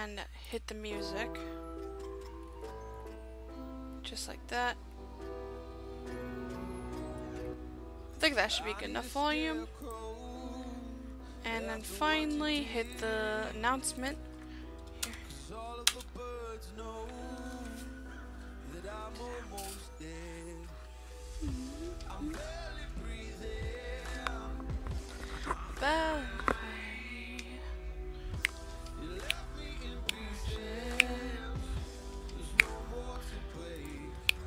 and hit the music. Just like that. I think that should be good enough volume. And then finally hit the announcement. Here.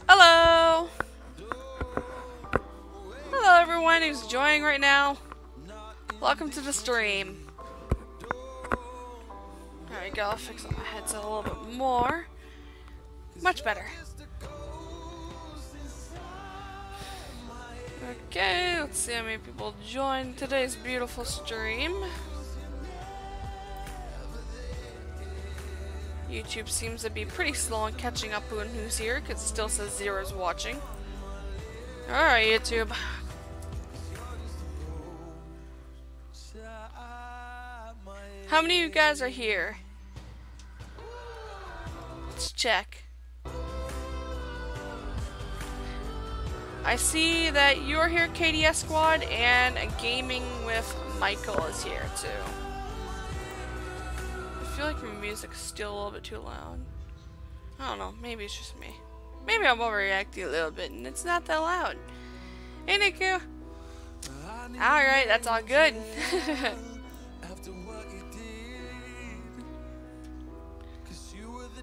Hello! Hello everyone who's joining right now. Welcome to the stream. There we go, I'll fix up my headset a little bit more. Much better. Okay, let's see how many people join today's beautiful stream. YouTube seems to be pretty slow on catching up on who's here, because it still says zero's watching. Alright, YouTube. How many of you guys are here? Let's check. I see that you're here, KDS Squad, and Gaming with Michael is here too. I feel like my music's still a little bit too loud. I don't know, maybe it's just me. Maybe I'm overreacting a little bit and it's not that loud. Hey Niku! Alright, that's all good.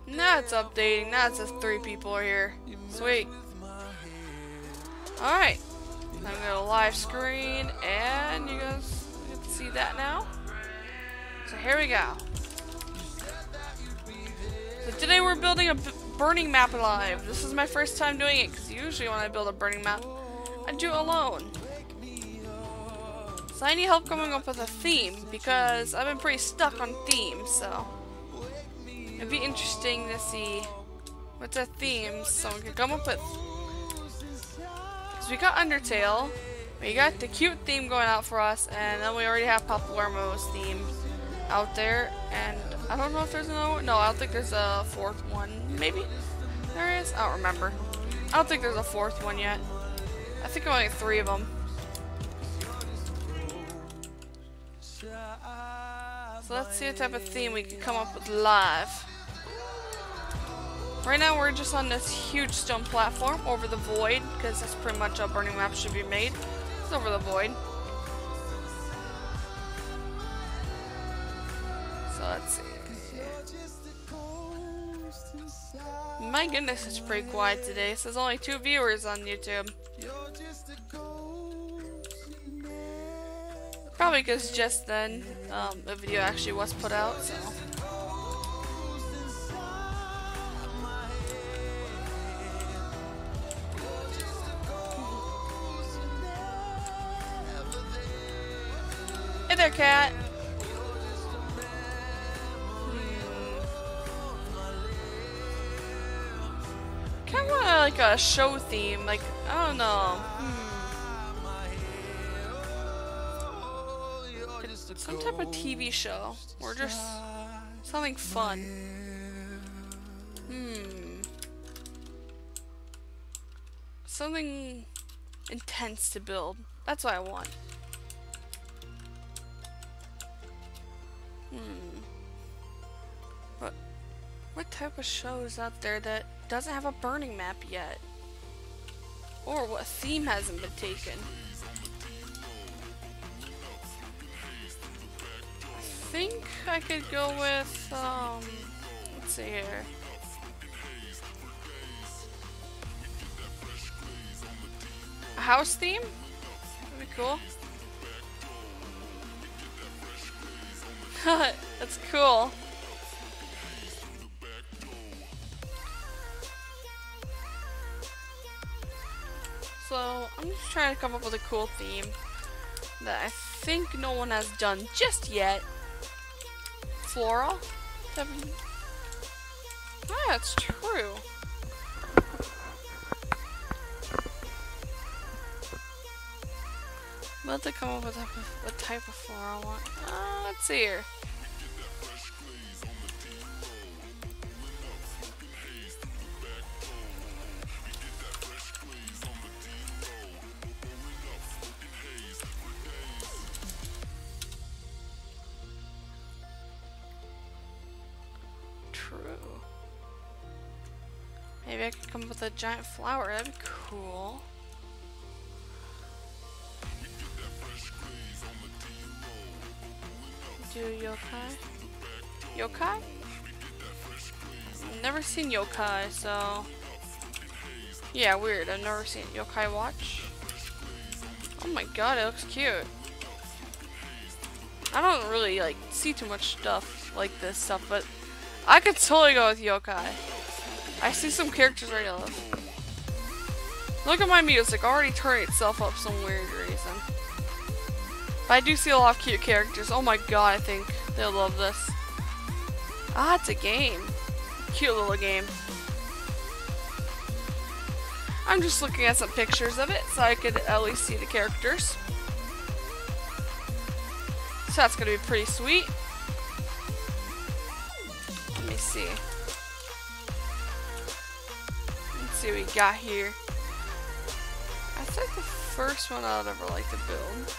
Now it's updating, now it says 3 people are here. Sweet. Alright, I'm going to live screen, and you guys get to see that now. So here we go. So today we're building a burning map live. This is my first time doing it, because usually when I build a burning map, I do it alone. So I need help coming up with a theme, because I've been pretty stuck on themes, so it'd be interesting to see what's a theme someone could come up with. We got Undertale, we got the cute theme going out for us, and then we already have Papalermo's theme out there, and I don't know if there's another one. No, I don't think there's a 4th one. Maybe there is? I don't remember. I don't think there's a 4th one yet. I think only 3 of them. So let's see what type of theme we can come up with live. Right now we're just on this huge stone platform over the void, because that's pretty much how burning map should be made. It's over the void. So let's see. My goodness, it's pretty quiet today. It says only 2 viewers on YouTube. Probably because just then the video actually was put out, so. Hey there, cat. Kind of want like a show theme, like I don't know. Some type of TV show, or just something fun. Something intense to build. That's what I want. What type of show is out there that doesn't have a burning map yet? Or what theme hasn't been taken? I think I could go with, let's see here. A house theme? That'd be cool. That's cool. So, I'm just trying to come up with a cool theme that I think no one has done just yet. Floral? Ah, that's true. I'll have to come up with what type of floral I want. Let's see here. true. Maybe I could come up with a giant flower. That'd be cool. Do yokai? Yokai? I've never seen yokai, so... Yeah, weird. I've never seen yokai watch. Oh my god, it looks cute. I don't really, like, see too much stuff like this stuff, but I could totally go with yokai. I see some characters right now. Look at my music, already turning itself up some weird reason. But I do see a lot of cute characters. Oh my god, I think they'll love this. Ah, it's a game. Cute little game. I'm just looking at some pictures of it so I could at least see the characters. So that's gonna be pretty sweet. Let me see. Let's see what we got here. That's like the first one I'd ever like to build.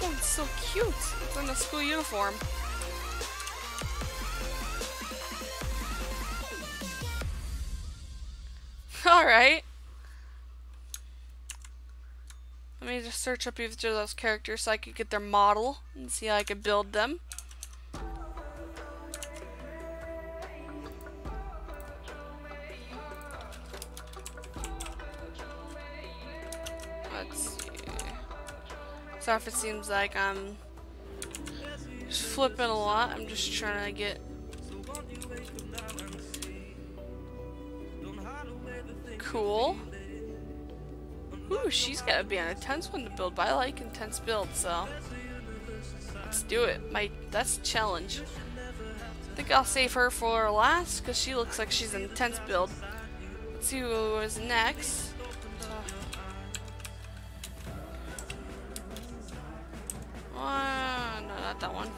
Oh, it's so cute. It's in a school uniform. Alright. Let me just search up each of those characters so I could get their model and see how I could build them. Let's see. Sorry if it seems like I'm just flipping a lot. I'm just trying to get cool. Ooh, she's gotta be an intense one to build, but I like intense builds, so let's do it. That's a challenge. I think I'll save her for last because she looks like she's an intense build. Let's see who is next. No, not that one.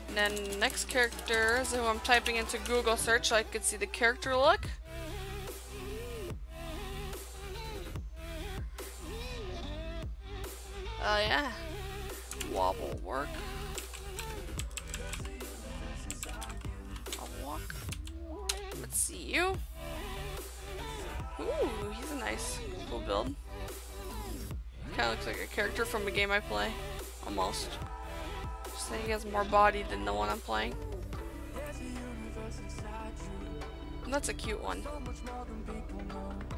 And then next character is who I'm typing into Google search so I could see the character look. Oh yeah. Wobble work. I'll walk. Let's see you. Ooh, he's a nice, cool build. Kinda looks like a character from a game I play. Almost. Just saying he has more body than the one I'm playing. And that's a cute one.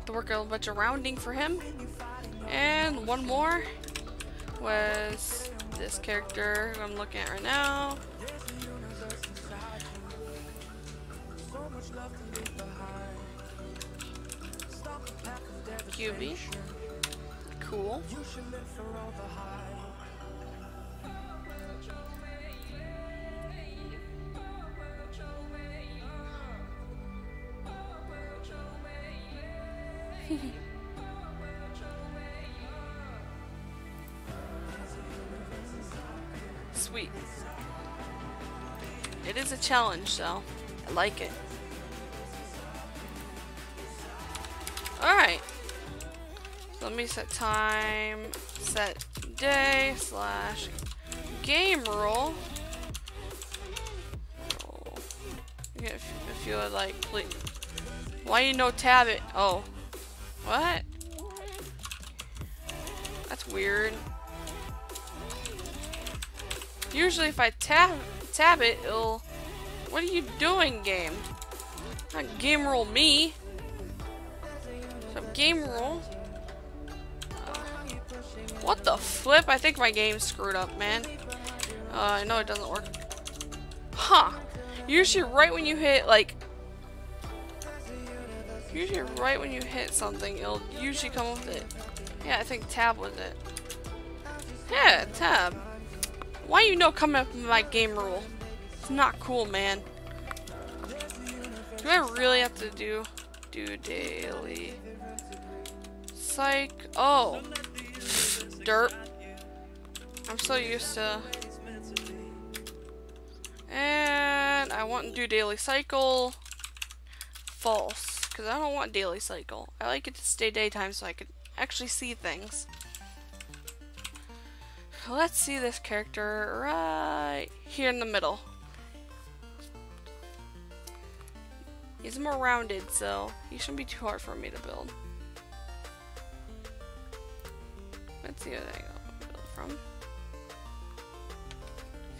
To work a bunch of rounding for him. And one more was this character who I'm looking at right now. QB. Cool. Sweet. It is a challenge, though. I like it. Alright. So let me set time, set day, / game rule. If you would like, please. Why you no tab it? Oh. What? That's weird. Usually if I tab it, it'll... What are you doing, game? Not game rule me. So game rule. What the flip? I think my game's screwed up, man. I know it doesn't work. Huh. Usually right when you hit, like... Usually right when you hit something, it'll usually come with it. Yeah, I think tab was it. Yeah, tab. Why you know coming up with my game rule? It's not cool, man. Do I really have to do daily? Psych. Oh. Derp. I'm so used to. And I want to do daily cycle. False. because I don't want daily cycle. I like it to stay daytime so I can actually see things. Let's see this character right here in the middle. He's more rounded, so he shouldn't be too hard for me to build. Let's see what I got to build from. He's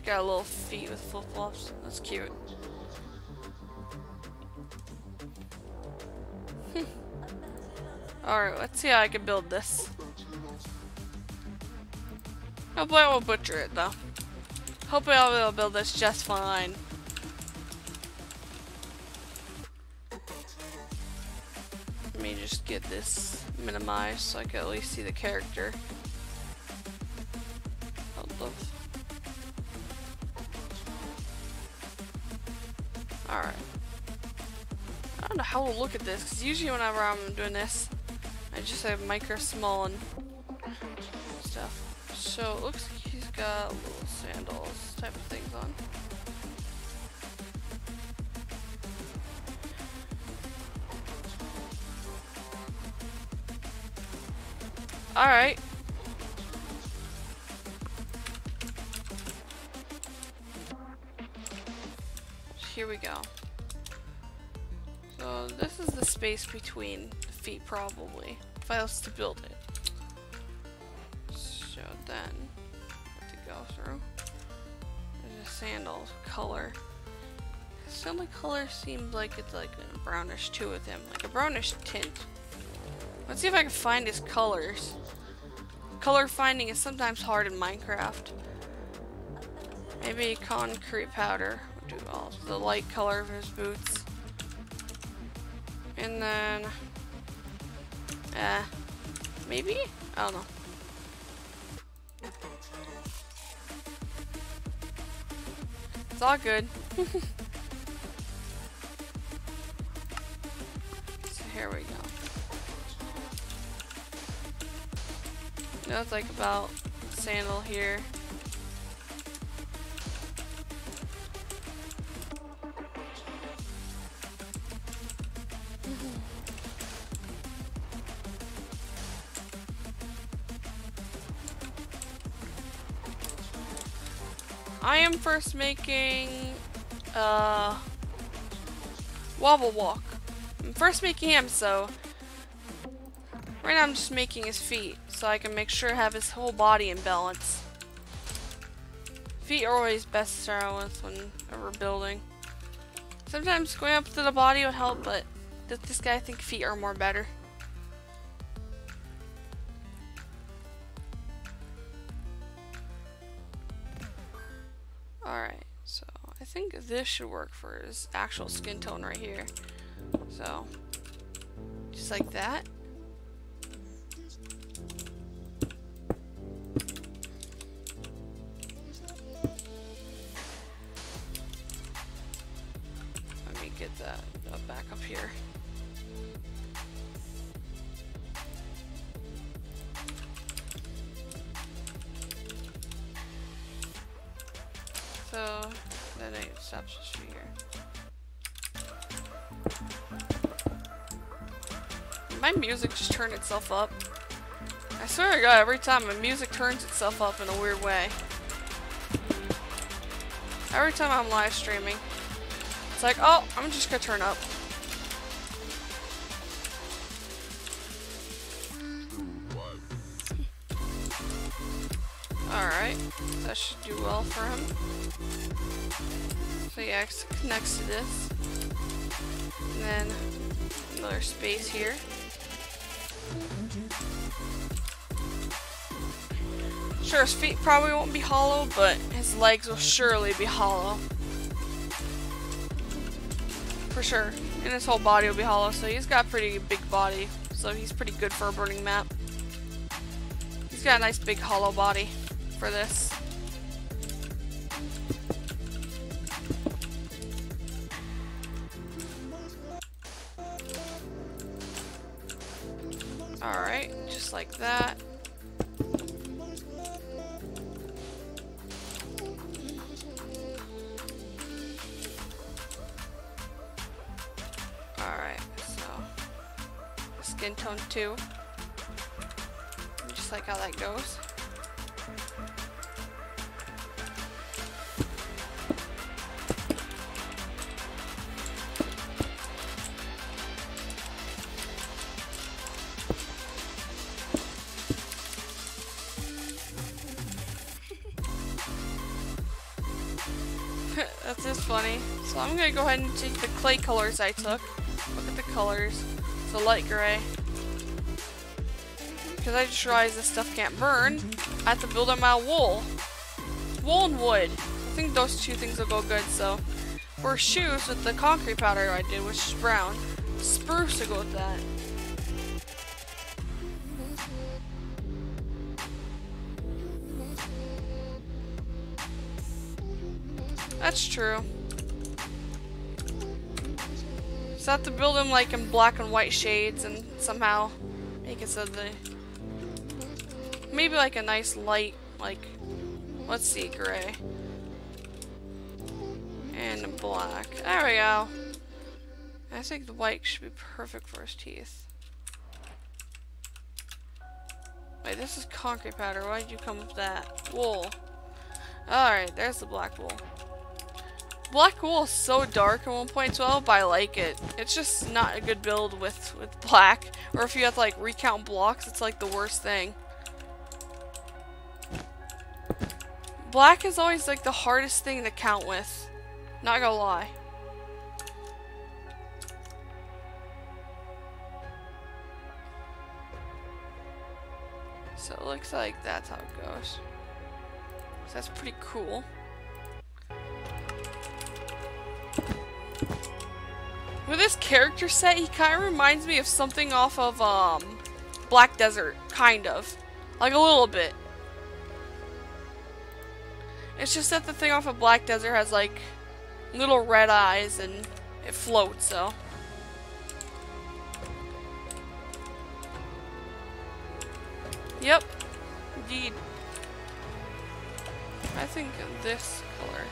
got little feet with flip-flops. That's cute. Alright, let's see how I can build this. Hopefully I won't butcher it, though. Hopefully I'll be able to build this just fine. Let me just get this minimized so I can at least see the character. Alright. I don't know how to look at this, because usually whenever I'm doing this, I just have micro, small, and stuff. So it looks like he's got little sandals type of things on. Alright. Here we go. So this is the space between the feet probably, if I was to build it. So then, what to go through. There's a sandal color. Sandal color seems like it's like a brownish too with him, like a brownish tint. Let's see if I can find his colors. Color finding is sometimes hard in Minecraft. Maybe concrete powder would do well. The light color of his boots. And then, maybe? I don't know. It's all good. So here we go. That's like about sandal here. I am first making wobble walk. I'm first making him, so right now I'm just making his feet so I can make sure I have his whole body in balance. Feet are always best to start with whenever building. Sometimes going up to the body would help, but this guy I think feet are more better. Alright, so I think this should work for his actual skin tone right here. So, just like that. Let me get that back up here. So then it stops just here. My music just turned itself up. I swear to God, every time my music turns itself up in a weird way. Every time I'm live streaming, it's like, oh, I'm just gonna turn up. Alright, that should do well for him. So yeah, it connects to this. And then another space here. Sure, his feet probably won't be hollow, but his legs will surely be hollow. For sure. And his whole body will be hollow, so he's got a pretty big body. So he's pretty good for a burning map. He's got a nice big hollow body for this. Alright, just like that. Alright, so skin tone too. Just like how that goes. That's just funny. So I'm gonna go ahead and take the clay colors I took. Look at the colors. It's a light gray. Because I just realized this stuff can't burn, I have to build up my wool. Wool and wood. I think those two things will go good, so. For shoes, with the concrete powder I did, which is brown, spruce to go with that. That's true. So I have to build them like in black and white shades and somehow make it so the maybe like a nice light, like, let's see, gray and black. There we go. I think the white should be perfect for his teeth. Wait, this is concrete powder. Why did you come with that? Wool. Alright, there's the black wool. Black wool is so dark in 1.12, but I like it. It's just not a good build with black. Or if you have to like recount blocks, it's like the worst thing. Black is always like the hardest thing to count with. Not gonna lie. So it looks like that's how it goes. So that's pretty cool. With this character set, he kind of reminds me of something off of Black Desert, kind of. Like a little bit. It's just that the thing off of Black Desert has like little red eyes and it floats, so. Yep, indeed. I think this color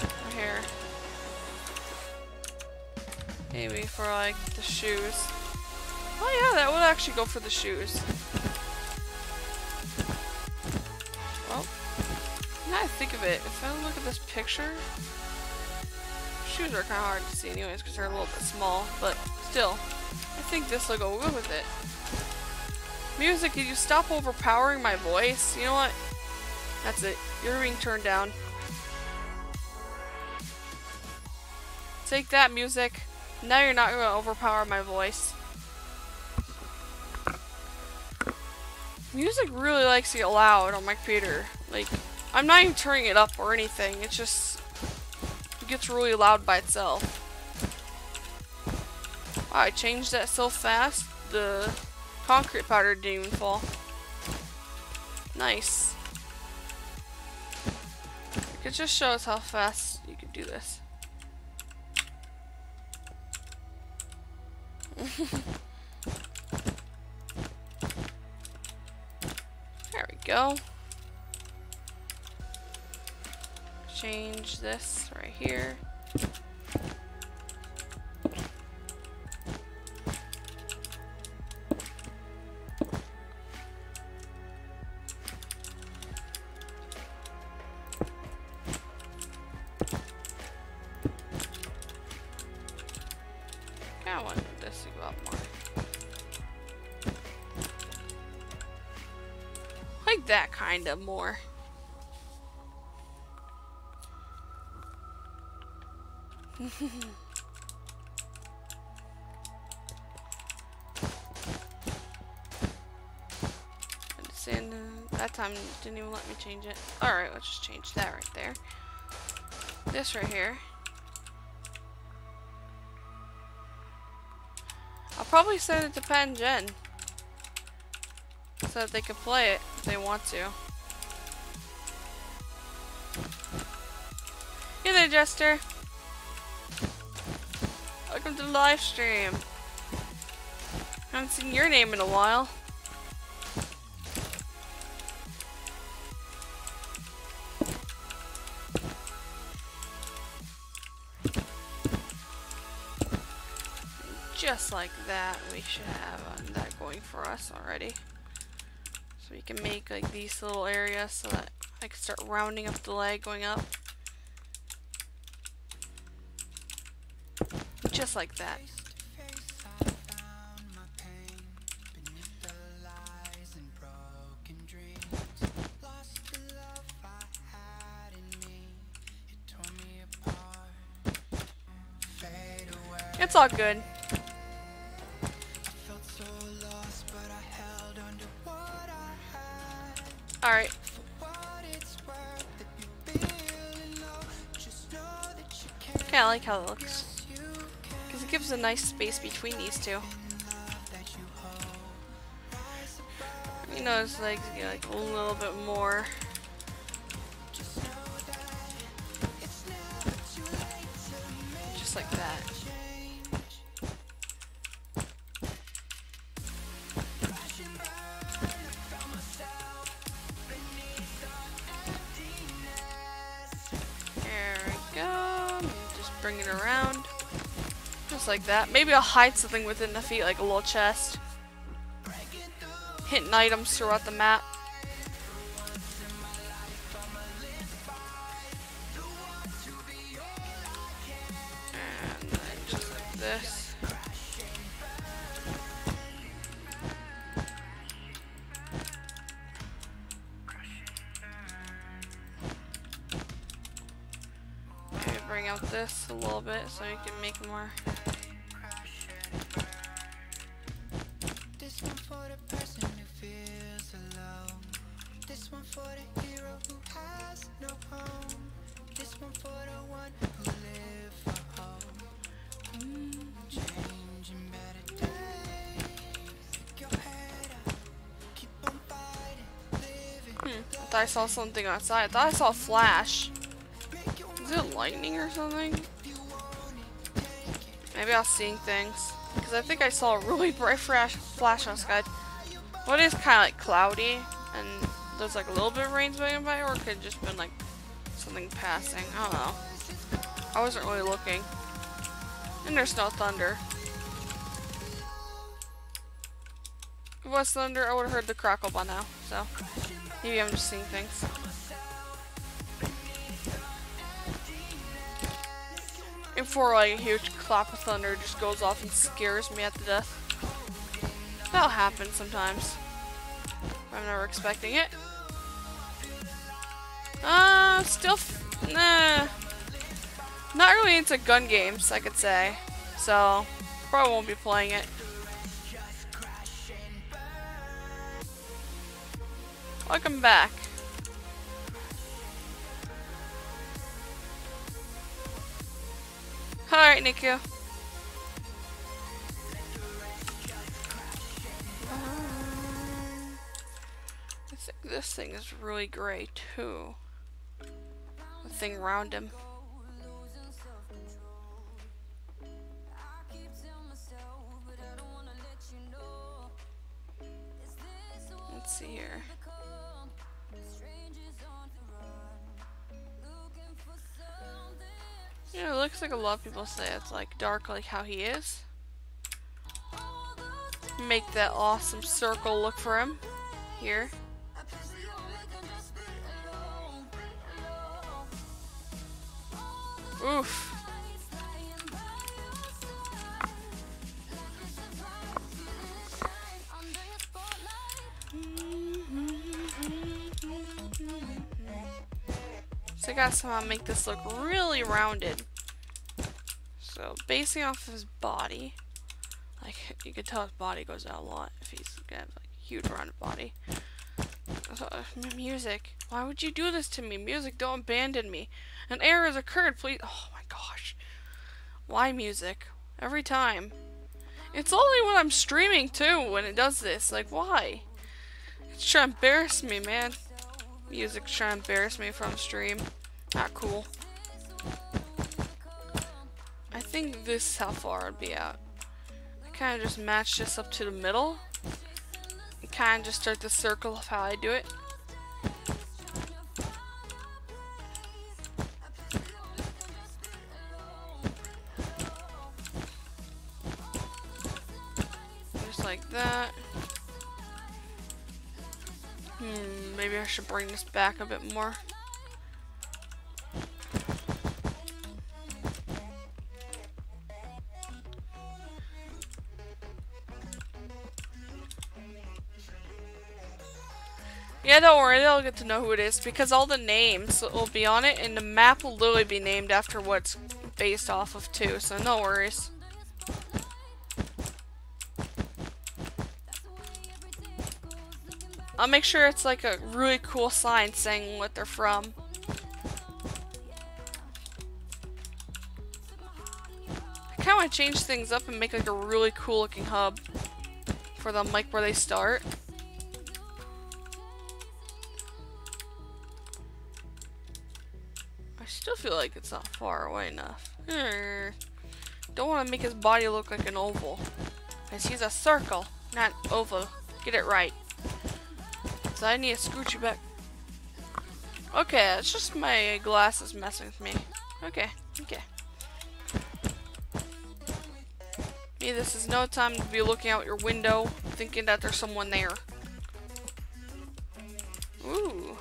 right here. Maybe for like the shoes. Oh yeah, that would actually go for the shoes. Well, now I think of it, if I look at this picture, shoes are kind of hard to see anyways because they're a little bit small, but still, I think this will go good with it. Music, could you stop overpowering my voice? You know what? That's it. You're being turned down. Take that, music. Now you're not going to overpower my voice. Music really likes to get loud on my computer. Like, I'm not even turning it up or anything. It's just, it gets really loud by itself. Wow, I changed that so fast. The concrete powder didn't even fall. Nice. It just shows how fast you can do this. There we go. Change this right here. I want this to go up more. Like that kind of more. And that time didn't even let me change it. Alright, let's just change that right there. This right here. I'll probably send it to Pen Gen so that they can play it if they want to. Hey there, Jester. Welcome to the live stream. Haven't seen your name in a while. just like that. We should have that going for us already. So we can make like these little areas so that I can start rounding up the leg going up. Just like that. It's all good. Alright. Okay, I like how it looks. Because it gives a nice space between these two. You know, his legs get like a little bit more. Just like that. There we go. Just bring it around. Just like that. Maybe I'll hide something within the feet, like a little chest. Hidden items throughout the map. And then just like this. Maybe bring out this a little bit so you can make more. This one for the person who feels alone. This one for the hero who has no home. This one for the one who lives for home. Changing better days. Pick your head up. Keep on fighting. Living. I thought I saw something outside. I thought I saw a flash. Is it lightning or something? Maybe I was seeing things. Because I think I saw a really bright flash on the sky. Well, it is kind of like cloudy, and there's like a little bit of rain going by, or it could have just been like something passing. I don't know. I wasn't really looking. And there's no thunder. If it was thunder, I would have heard the crackle by now. So maybe I'm just seeing things. And for like a huge clap of thunder just goes off and scares me at the death. That'll happen sometimes. I'm never expecting it. Still, nah. Not really into gun games, I could say. So, probably won't be playing it. Welcome back. Alright, Niku. I think this thing is really gray too. The thing around him. Let's see here. Yeah, it looks like a lot of people say it's like dark like how he is. Make that awesome circle look for him. Here. Oof. So I gotta somehow make this look really rounded. So basing off of his body, like you could tell his body goes out a lot if he's gonna have like a huge rounded body. So, music, why would you do this to me? Music, don't abandon me. An error has occurred, please. Oh my gosh. Why music? Every time. It's only when I'm streaming too when it does this. Like why? It's trying to embarrass me, man. Music's trying to embarrass me from stream. Not cool. I think this is how far I'd be out. I kind of just match this up to the middle. And kind of just start the circle of how I do it. just like that. Maybe I should bring this back a bit more. Yeah, don't worry, they'll get to know who it is because all the names will be on it and the map will literally be named after what it's based off of too, so no worries. I'll make sure it's like a really cool sign saying what they're from. I kinda wanna change things up and make like a really cool looking hub for them, like where they start. I still feel like it's not far away enough. Don't want to make his body look like an oval. Because he's a circle, not oval. Get it right. So I need to scooch you back. Okay, it's just my glasses messing with me. Okay. Me, this is no time to be looking out your window, thinking that there's someone there. Ooh.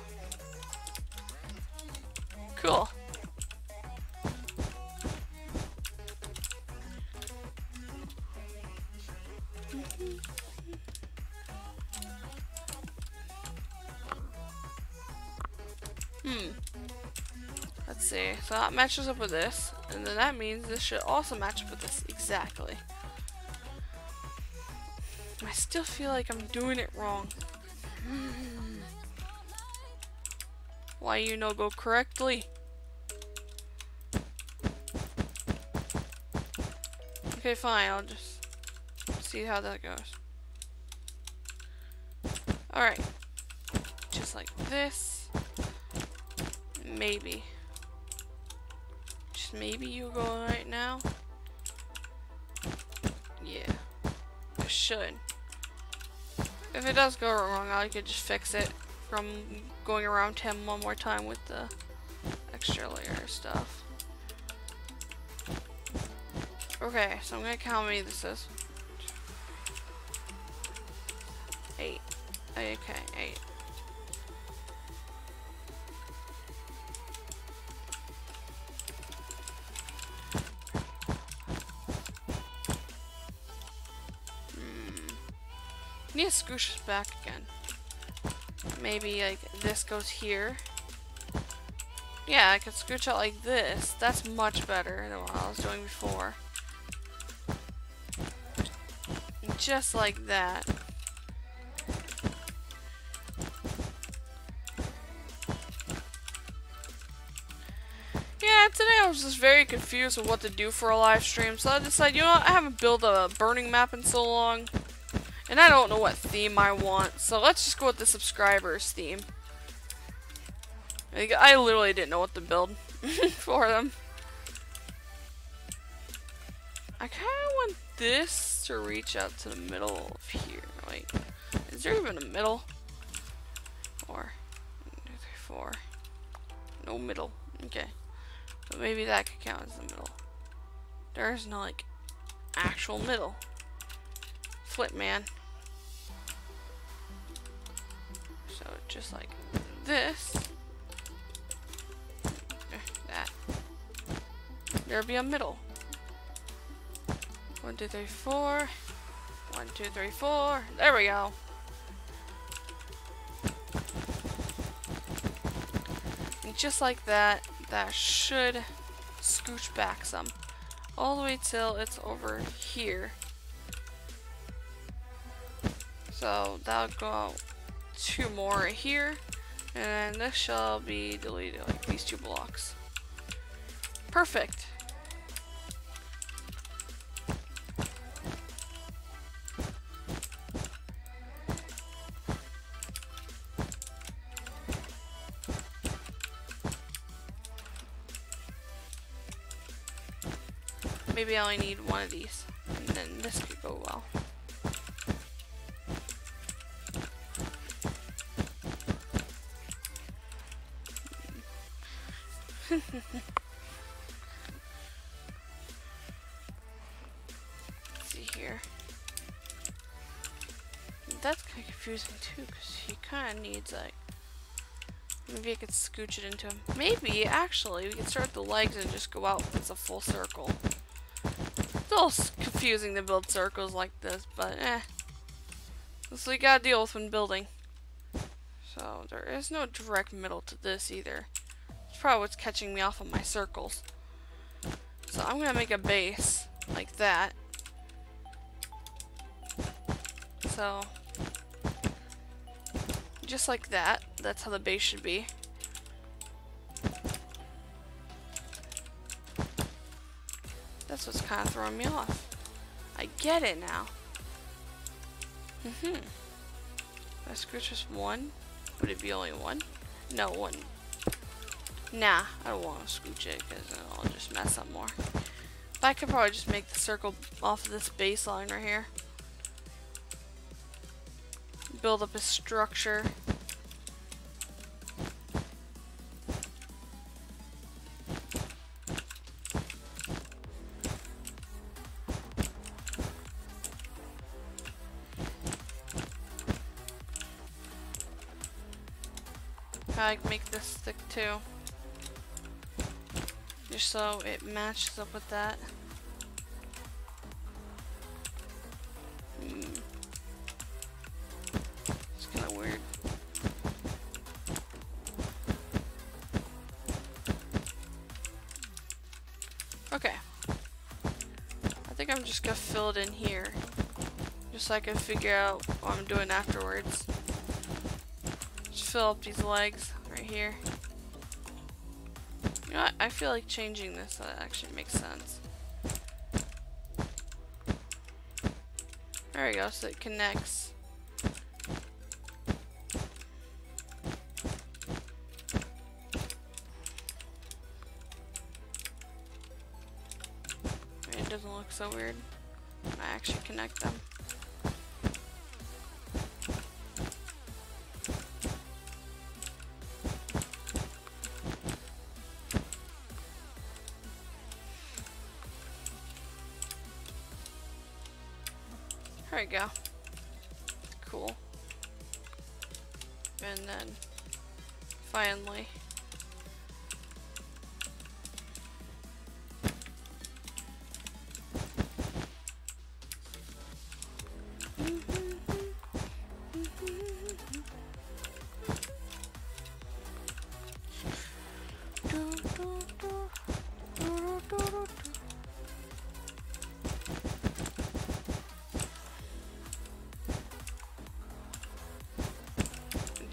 Cool. Let's see. So that matches up with this, and then that means this should also match up with this. Exactly. I still feel like I'm doing it wrong. Why you no go correctly? Okay, fine. I'll just see how that goes. Alright. Just like this. Maybe. Just maybe you go right now. Yeah. It should. If it does go wrong, I could just fix it from going around him one more time with the extra layer stuff. Okay, so I'm gonna count how many this is. 8. Okay, 8. I need to scoosh this back again. Maybe like this goes here. Yeah, I could scooch out like this. That's much better than what I was doing before. Just like that. Yeah, today I was just very confused with what to do for a live stream, so I decided, you know what, I haven't built a burning map in so long. And I don't know what theme I want, so let's just go with the subscribers theme. Like, I literally didn't know what to build for them. I kind of want this to reach out to the middle of here. Wait, is there even a middle? 4, 1, 2, 3, 4. No middle. Okay, so maybe that could count as the middle. There's no like actual middle. Flip, man. So just like this. That. There'll be a middle. 1, 2, 3, 4. 1, 2, 3, 4. There we go. And just like that, that should scooch back some. All the way till it's over here. So that'll go out 2 more here, and then this shall be deleted, like these 2 blocks. Perfect. Maybe I only need 1 of these, and then this could go well. Let's see here. that's kind of confusing too, because he kind of needs like, maybe I could scooch it into him. Maybe, actually, we could start the legs and just go out as a full circle. It's a little confusing to build circles like this, but that's what you gotta deal with when building. So, there is no direct middle to this either. It's probably what's catching me off on my circles. So, I'm gonna make a base like that. So, just like that. That's how the base should be. That's what's kind of throwing me off. I get it now. I scooch just one? Would it be only one? No, one. Nah, I don't want to scooch it because I'll just mess up more. But I could probably just make the circle off of this baseline right here. Build up a structure. I make this stick too, just so it matches up with that. It's kind of weird. Okay, I think I'm just gonna fill it in here, just so I can figure out what I'm doing afterwards. Fill up these legs right here. You know what? I feel like changing this so that actually makes sense. There we go, so it connects. It doesn't look so weird. I actually connect them. There we go. Cool. And then finally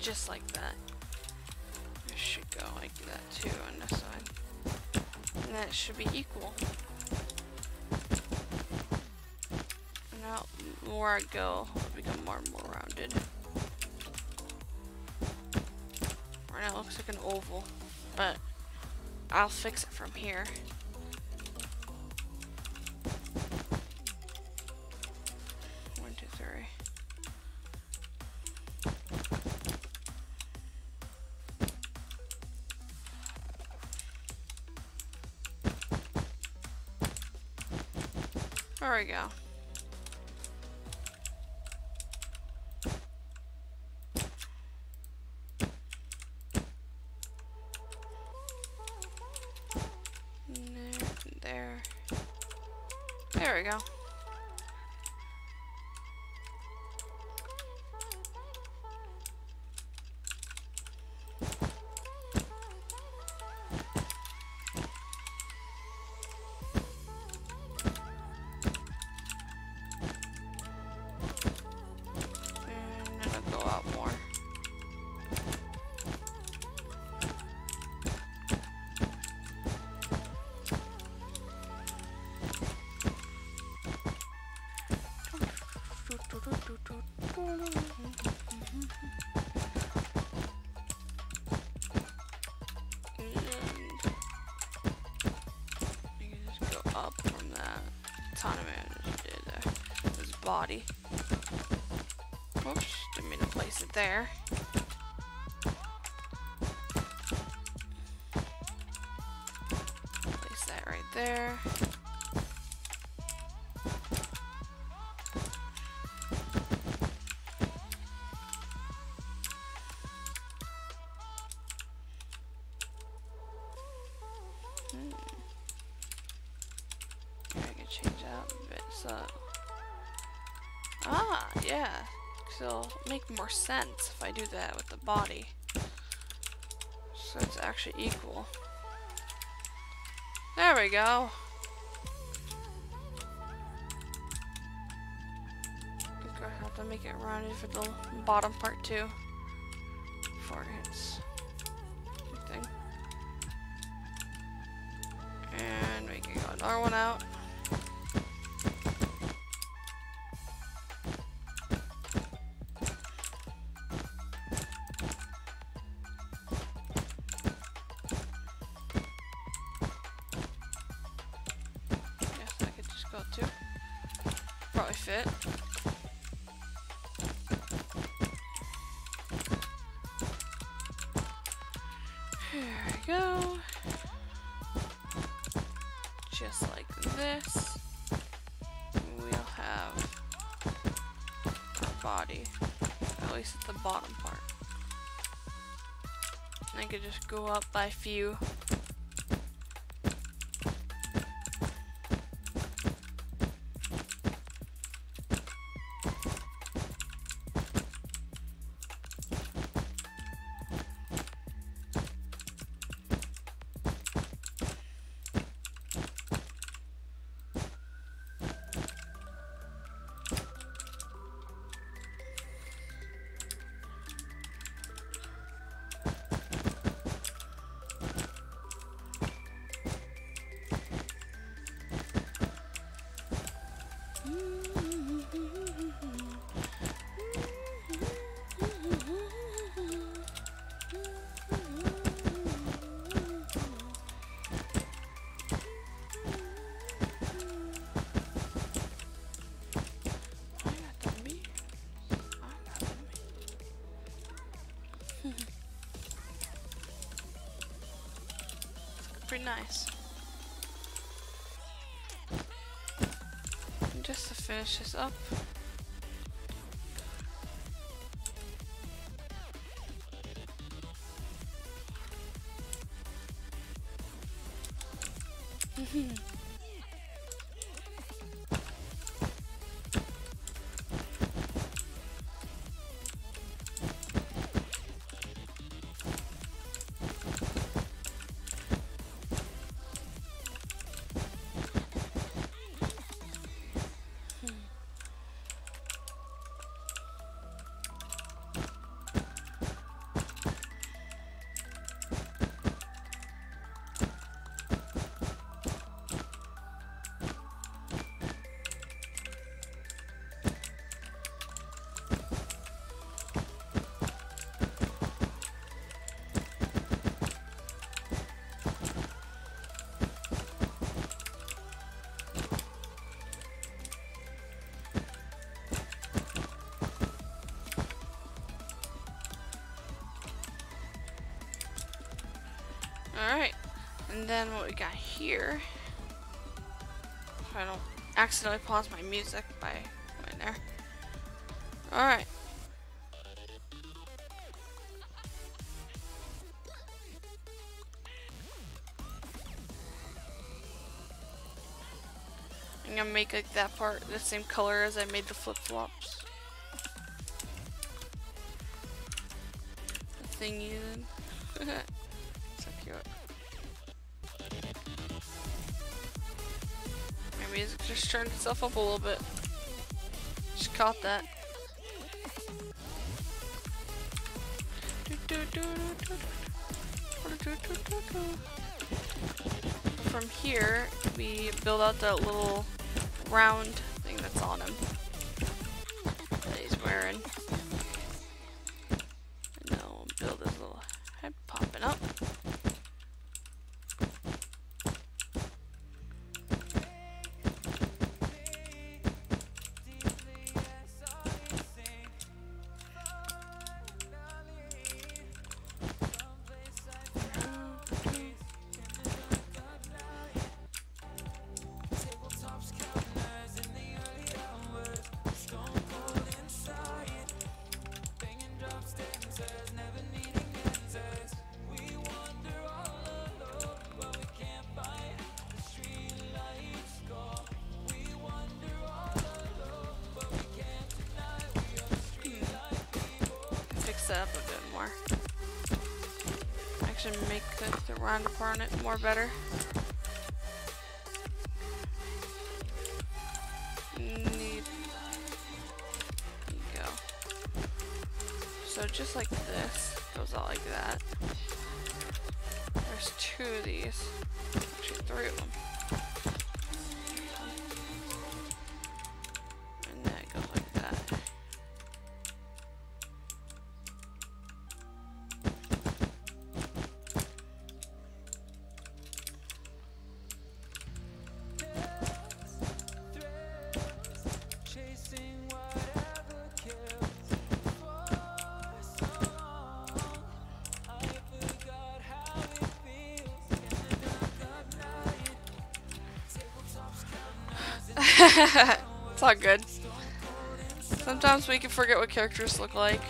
just like that. It should go like that too on this side. And that should be equal. Now, the more I go, it'll become more and more rounded. Right now it looks like an oval, but I'll fix it from here. One, two, three. There we go. There. There we go. Body. Oops, didn't mean to place it there. Place that right there. So, ah, yeah. So it'll make more sense if I do that with the body. So it's actually equal. There we go. I'm gonna have to make it rounded for the bottom part too. Before it hits everything. And we can go another one out. Guess I could just go too. Probably fit. Here we go. Just like this. We'll have our body, at least at the bottom part. And I could just go up by a few. Pretty nice. And just to finish this up, alright, and then what we got here, if I don't accidentally pause my music by going there. Alright. I'm gonna make like that part the same color as I made the flip-flops. The thing you did. So cute. My music just turned itself up a little bit. Just caught that. From here, we build out that little round thing that's on him that he's wearing. And then we'll build his little head popping up. it up a bit more. Actually make the round part on it more better. There you go. So just like this, goes out like that. There's 2 of these. Actually 3 of them. And then it goes like that. It's all good. Sometimes we can forget what characters look like.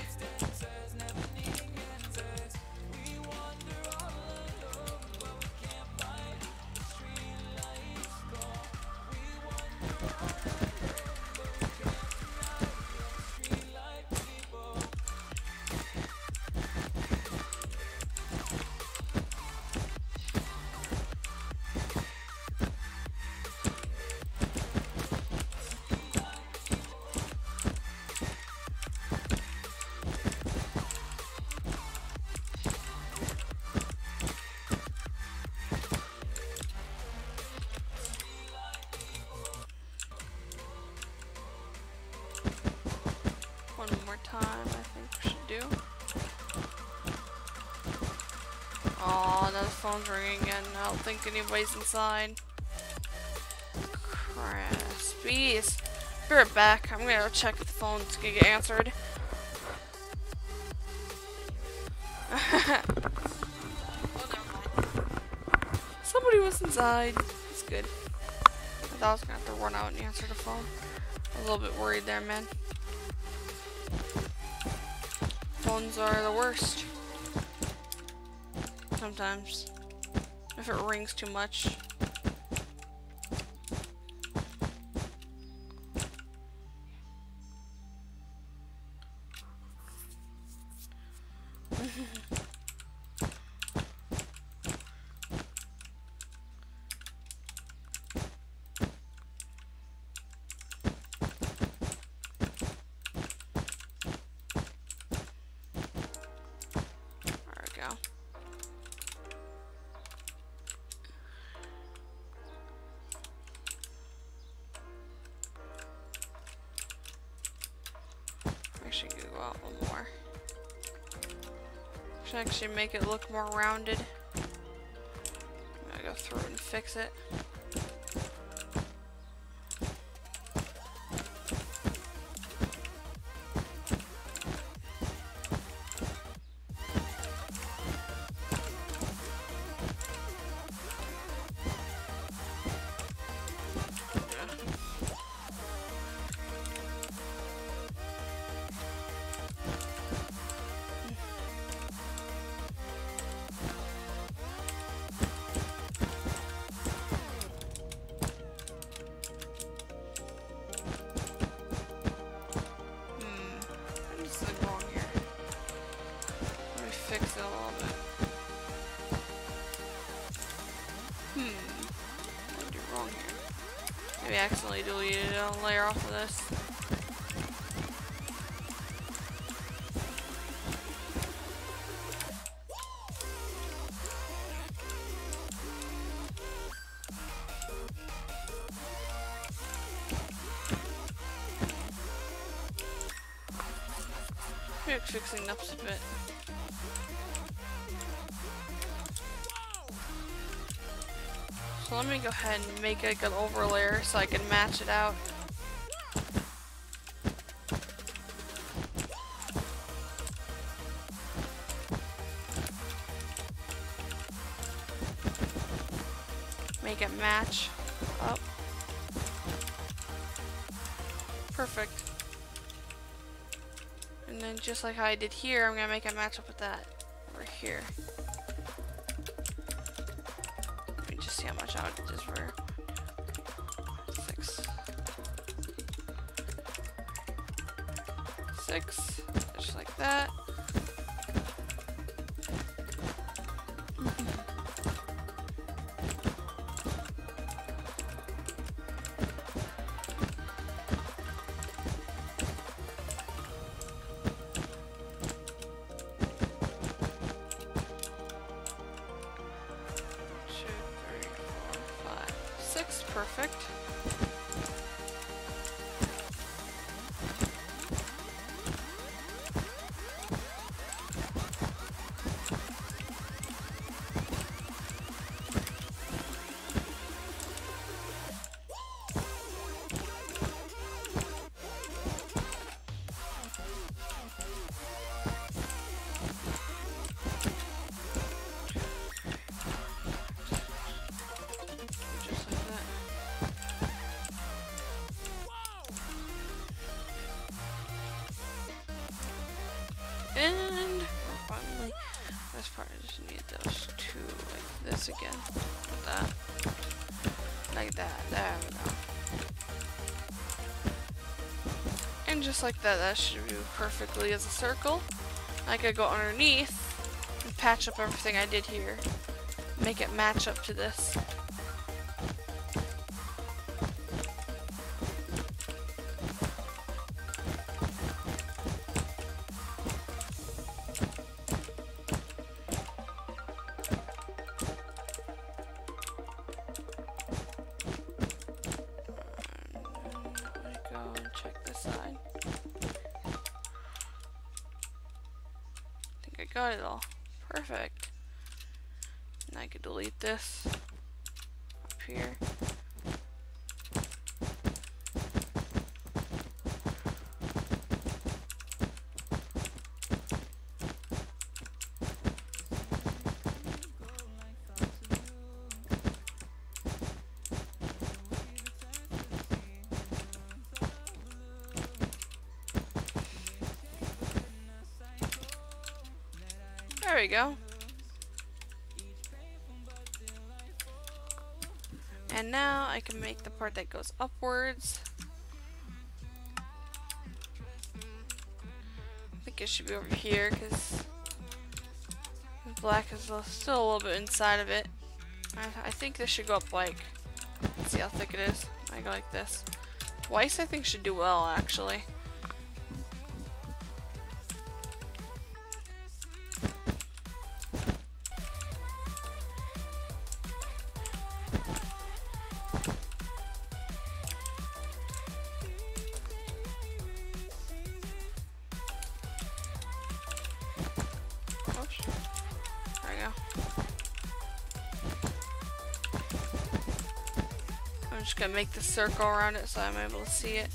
One more time, I think we should do. Oh, now the phone's ringing again. I don't think anybody's inside. Crispies. Be right back. I'm gonna go check if the phone's gonna get answered. Oh, never mind. Somebody was inside. It's good. I thought I was gonna have to run out and answer the phone. I was a little bit worried there, man. Phones are the worst. Sometimes. If it rings too much. Actually, go out one more. Should actually make it look more rounded. I'm gonna go through and fix it. Fix it a little bit. What did I do wrong here? Maybe I accidentally deleted a layer off of this. Maybe fixing up a bit. So let me go ahead and make like an overlay so I can match it out. Make it match up. Perfect. And then just like how I did here, I'm gonna make it match up with that over here. See how much out it is for 6, just like that. this again. Like that. Like that. There we go. And just like that, that should do perfectly as a circle. I could go underneath and patch up everything I did here. Make it match up to this. Got it all. Perfect. And I could delete this up here. There we go. And now I can make the part that goes upwards. I think it should be over here because the black is still a little bit inside of it. I think this should go up like, let's see how thick it is. I go like this. Twice I think should do well actually. I'm just gonna make the circle around it so I'm able to see it.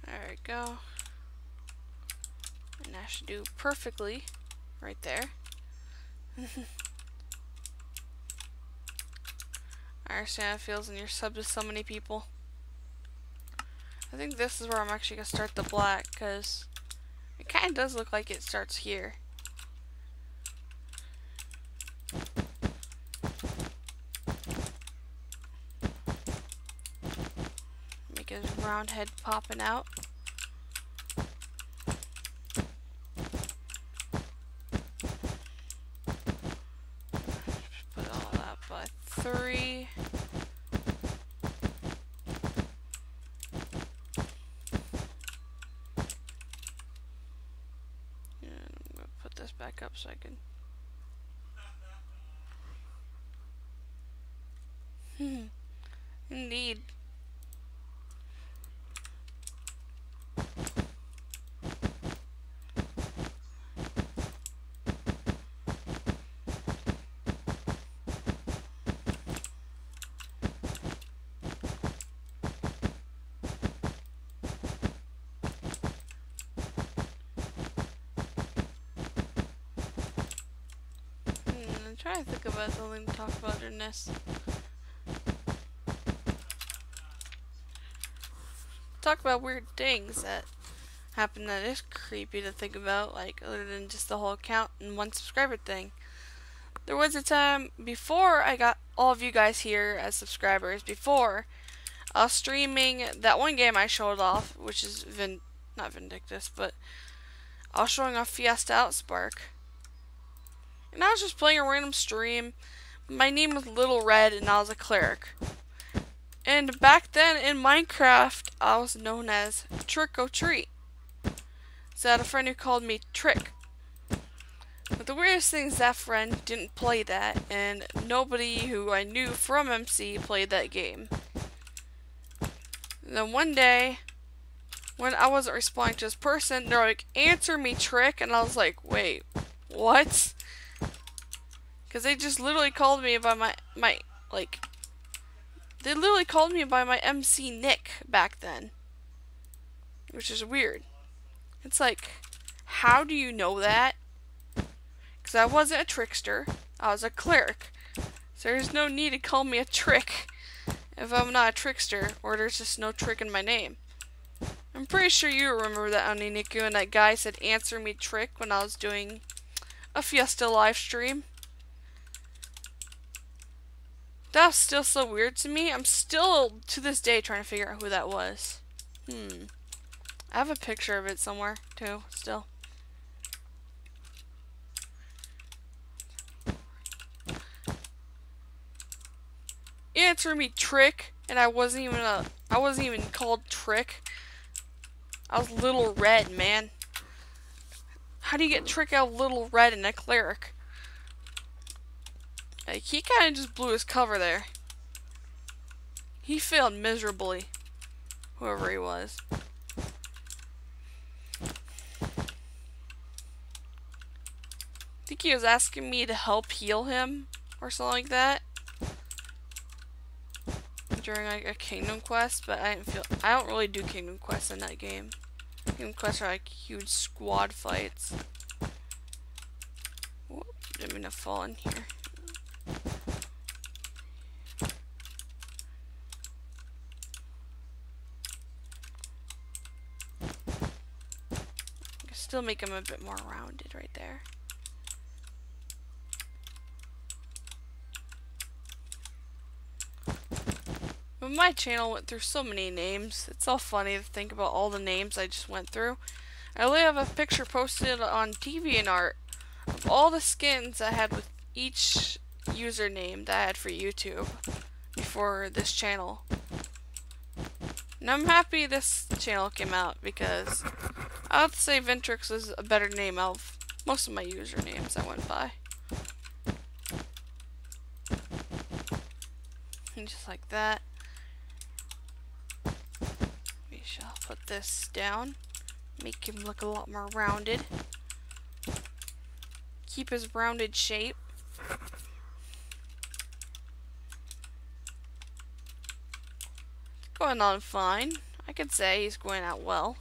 There we go. And that should do perfectly right there. I understand how it feels when you're subbed to so many people. I think this is where I'm actually going to start the black because it kind of does look like it starts here. Make his round head popping out. Put all that by 3. And I'm going to put this back up so I can... Indeed. I'm trying to think about something to talk about in this. Talk about weird things that happened that is creepy to think about, like other than just the whole account and 1 subscriber thing. There was a time before I got all of you guys here as subscribers, before I was streaming that one game I showed off, which is not Vindictus, but I was showing off Fiesta Outspark. And I was just playing a random stream. My name was Little Red and I was a cleric. And back then in Minecraft, I was known as Trick or Treat. So I had a friend who called me Trick. But the weirdest thing is that friend didn't play that, and nobody who I knew from MC played that game. And then one day, when I wasn't responding to this person, they're like, "Answer me, Trick," and I was like, "Wait, what?" Because they just literally called me by they literally called me by my MC nick back then. Which is weird. It's like, how do you know that? Because I wasn't a trickster, I was a cleric. So there's no need to call me a trick if I'm not a trickster, or there's just no trick in my name. I'm pretty sure you remember that, Oniniku, and that guy said "answer me, Trick" when I was doing a Fiesta live stream. That's still so weird to me. I'm still, to this day, trying to figure out who that was. I have a picture of it somewhere, too, still. Answer me, Trick, and I wasn't even called Trick. I was Little Red, man. How do you get Trick out of Little Red and a cleric? Like, he kind of just blew his cover there. He failed miserably, whoever he was. I think he was asking me to help heal him, or something like that, during like a kingdom quest, but I don't really do kingdom quests in that game. Kingdom quests are like huge squad fights. Whoop, didn't mean to fall in here. Still make him a bit more rounded right there. But my channel went through so many names. It's all funny to think about all the names I just went through. I only have a picture posted on Deviantart of all the skins I had with each username that I had for YouTube before this channel. And I'm happy this channel came out because I would say Ventrix is a better name out of most of my usernames I went by. And just like that. We shall put this down. Make him look a lot more rounded. Keep his rounded shape. Going on fine. I could say he's going out well.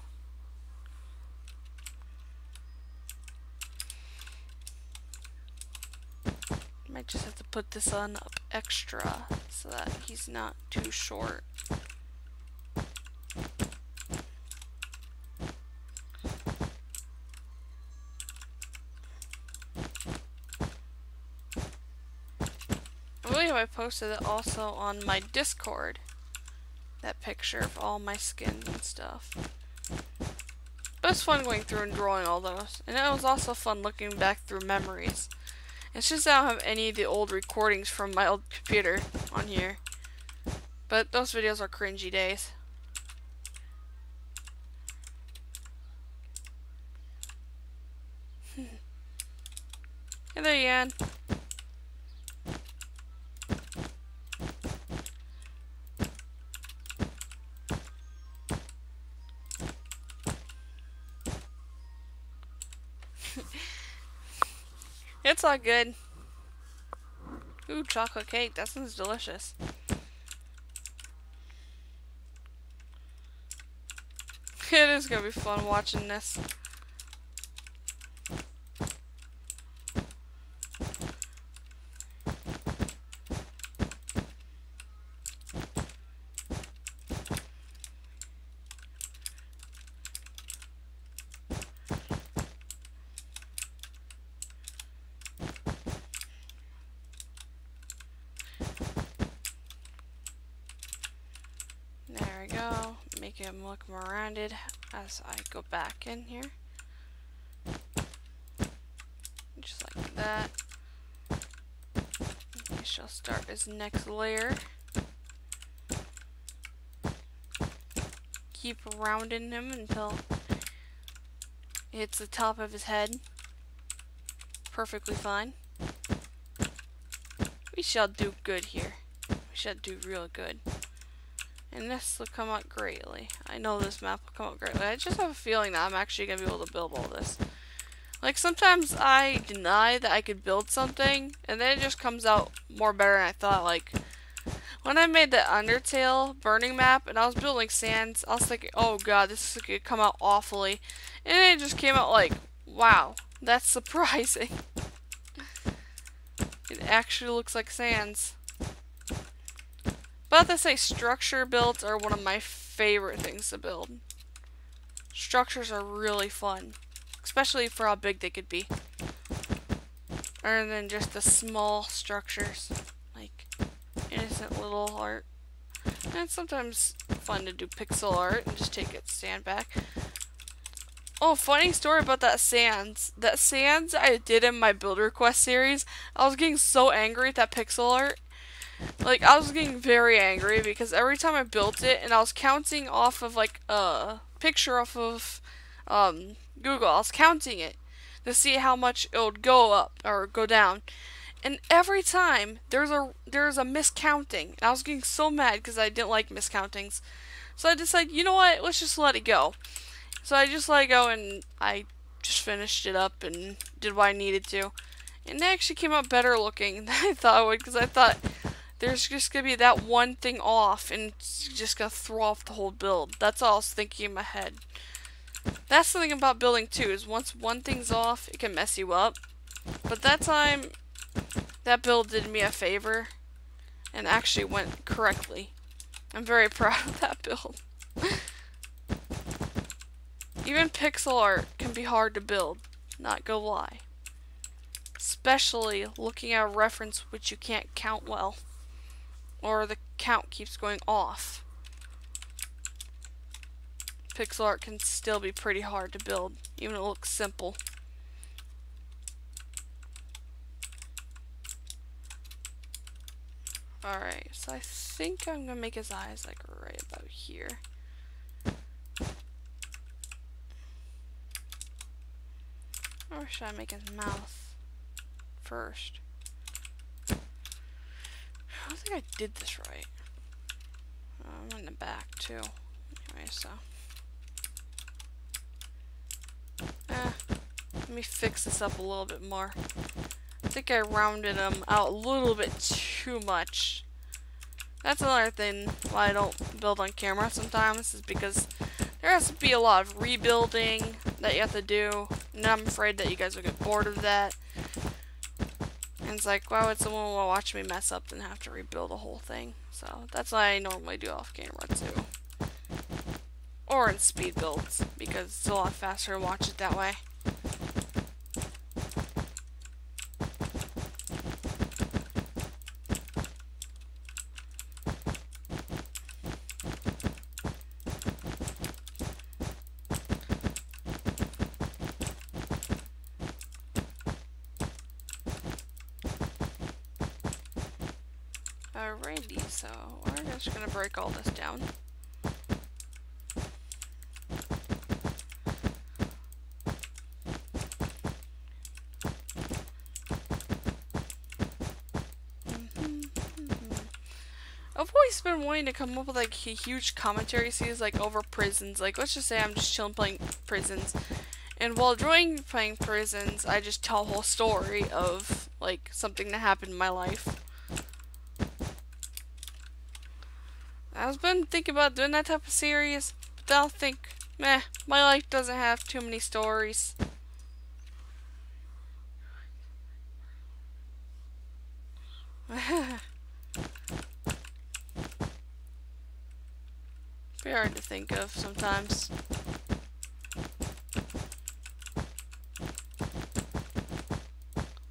Might just have to put this on up extra so that he's not too short. I believe I posted it also on my Discord. That picture of all my skin and stuff. But it's fun going through and drawing all those. And it was also fun looking back through memories. It's just I don't have any of the old recordings from my old computer on here. But those videos are cringy days. Hey there, Yan. It's all good. Ooh, chocolate cake. That sounds delicious. It is gonna be fun watching this. There we go. Make him look more rounded as I go back in here. Just like that. We shall start his next layer. Keep rounding him until it hits the top of his head. Perfectly fine. We shall do good here. We shall do real good. And this will come out greatly. I know this map will come out greatly. I just have a feeling that I'm actually going to be able to build all this. Like, sometimes I deny that I could build something, and then it just comes out more better than I thought. Like, when I made the Undertale burning map, and I was building sands, I was thinking, oh god, this is going to come out awfully. And then it just came out like, wow, that's surprising. It actually looks like sands. But to say, structure builds are one of my favorite things to build. Structures are really fun. Especially for how big they could be. Other than just the small structures. Like innocent little art. And it's sometimes fun to do pixel art and just take it stand back. Oh, funny story about that sands. That sands I did in my Builder Quest series. I was getting so angry at that pixel art. Like, I was getting very angry because every time I built it and I was counting off of like a picture off of Google, I was counting it to see how much it would go up or go down. And every time there's a miscounting. And I was getting so mad because I didn't like miscountings. So I decided, you know what, let's just let it go. So I just let it go and I just finished it up and did what I needed to. And it actually came out better looking than I thought it would, because I thought there's just going to be that one thing off and it's just going to throw off the whole build. That's all I was thinking in my head. That's the thing about building too, is once one thing's off, it can mess you up. But that time, that build did me a favor and actually went correctly. I'm very proud of that build. Even pixel art can be hard to build, not gonna lie. Especially looking at a reference which you can't count well. Or the count keeps going off. Pixel art can still be pretty hard to build, even if it looks simple. Alright, so I think I'm gonna make his eyes like right about here. Or should I make his mouth first? I don't think I did this right. I'm in the back too. Anyway, so. Let me fix this up a little bit more. I think I rounded them out a little bit too much. That's another thing why I don't build on camera sometimes, is because there has to be a lot of rebuilding that you have to do, and I'm afraid that you guys will get bored of that. And it's like, why would someone want to watch me mess up and have to rebuild the whole thing? So that's why I normally do off camera too. Or in speed builds, because it's a lot faster to watch it that way. Alrighty, so we're just gonna break all this down. I've always been wanting to come up with like a huge commentary series like over prisons. Like, let's just say I'm just chilling playing prisons, and while enjoying playing prisons, I just tell a whole story of like something that happened in my life. I've been thinking about doing that type of series, but I'll think, meh, my life doesn't have too many stories. Very hard to think of sometimes.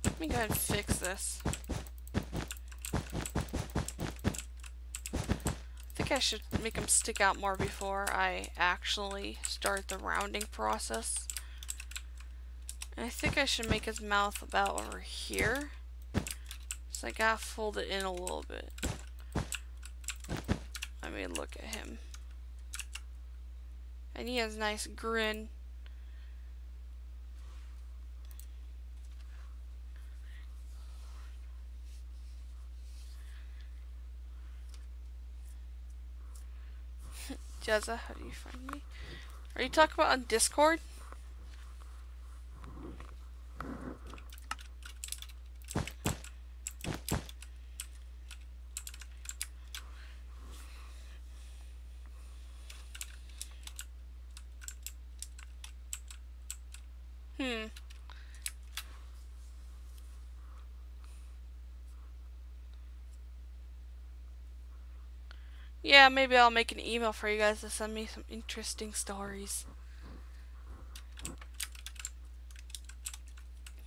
Let me go ahead and fix this. I think I should make them stick out more before I actually start the rounding process. And I think I should make his mouth about over here. So I gotta fold it in a little bit. I mean, look at him. And he has a nice grin. Jezza, how do you find me? Are you talking about on Discord? Yeah, maybe I'll make an email for you guys to send me some interesting stories.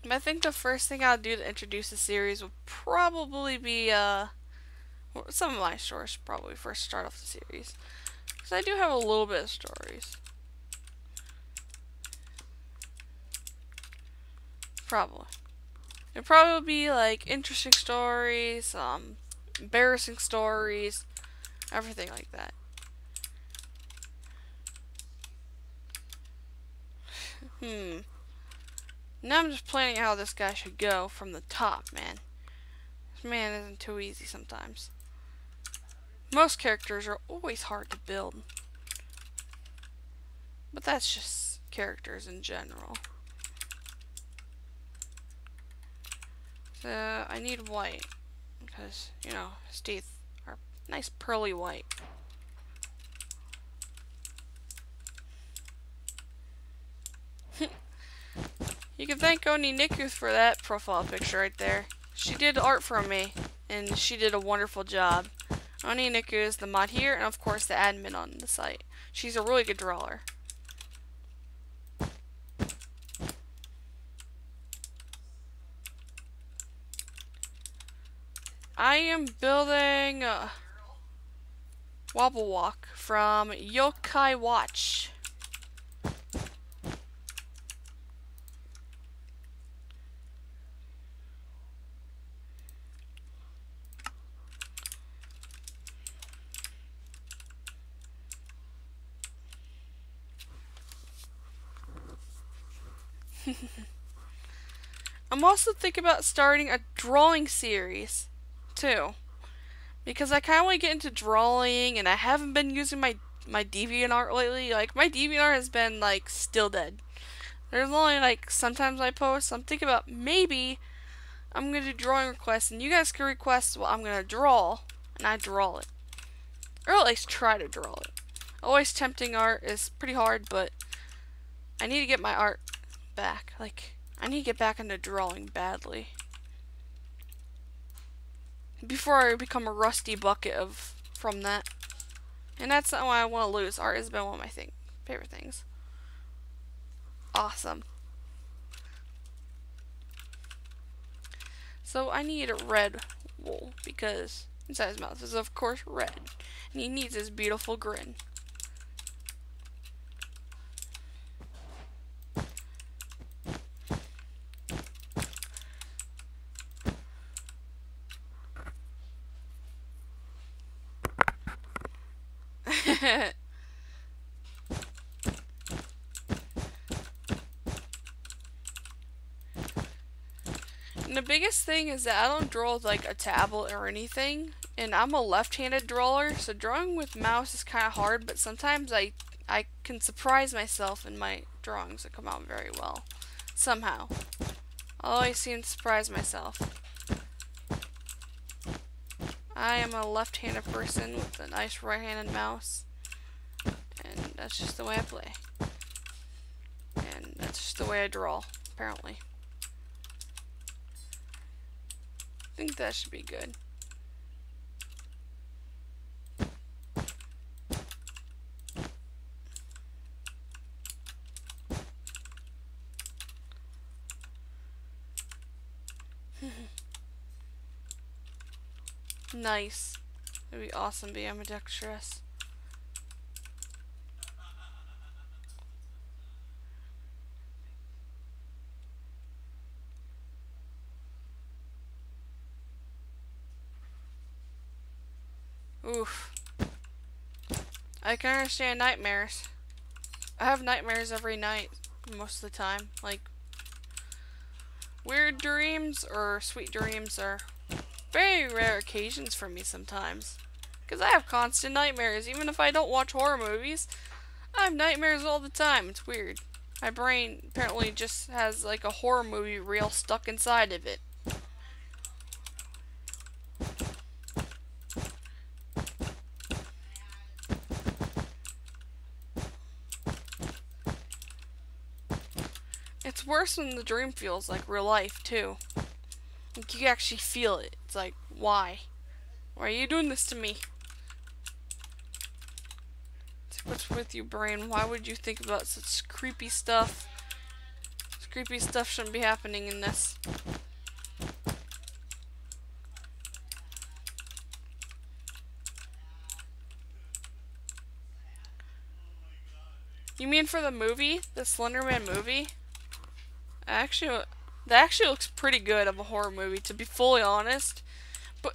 I think the first thing I'll do to introduce the series will probably be, some of my stories should probably first start off the series. Because I do have a little bit of stories. Probably. It'll probably be like interesting stories, embarrassing stories, everything like that. Now I'm just planning how this guy should go from the top, man. This man isn't too easy sometimes. Most characters are always hard to build. But that's just characters in general. So I need white. Because, you know, his teeth are nice pearly white. You can thank Oni Niku for that profile picture right there. She did art for me, and she did a wonderful job. Oni Niku is the mod here, and of course the admin on the site. She's a really good drawer. I am building a Wobble Walk from Yokai Watch. I'm also thinking about starting a drawing series, too. Because I kind of want to get into drawing, and I haven't been using my Deviantart lately. Like, my Deviantart has been, like, still dead. There's only, like, sometimes I post. So I'm thinking about maybe I'm going to do drawing requests, and you guys can request what I'm going to draw, and I draw it. Or at least try to draw it. Always tempting art is pretty hard, but I need to get my art back. Like, I need to get back into drawing badly. Before I become a rusty bucket from that. And that's not why I want to lose. Art has been one of my favorite things. Awesome. So I need a red wool because inside his mouth is of course red. And he needs his beautiful grin. And the biggest thing is that I don't draw with like a tablet or anything, and I'm a left-handed drawer, so drawing with mouse is kind of hard, but sometimes I can surprise myself in my drawings that come out very well. Somehow. I always seem to surprise myself. I am a left-handed person with a nice right-handed mouse, and that's just the way I play. And that's just the way I draw, apparently. I think that should be good. Nice. It'd be awesome being ambidextrous. Oof. I can understand nightmares. I have nightmares every night, most of the time. Like, weird dreams or sweet dreams are very rare occasions for me sometimes. Because I have constant nightmares. Even if I don't watch horror movies, I have nightmares all the time. It's weird. My brain apparently just has like a horror movie reel stuck inside of it. It's worse when the dream feels like real life, too. Like, you actually feel it. It's like, why? Why are you doing this to me? It's like, what's with you, brain? Why would you think about such creepy stuff? This creepy stuff shouldn't be happening in this. You mean for the movie? The Slender Man movie? Actually, that actually looks pretty good of a horror movie, to be fully honest. But,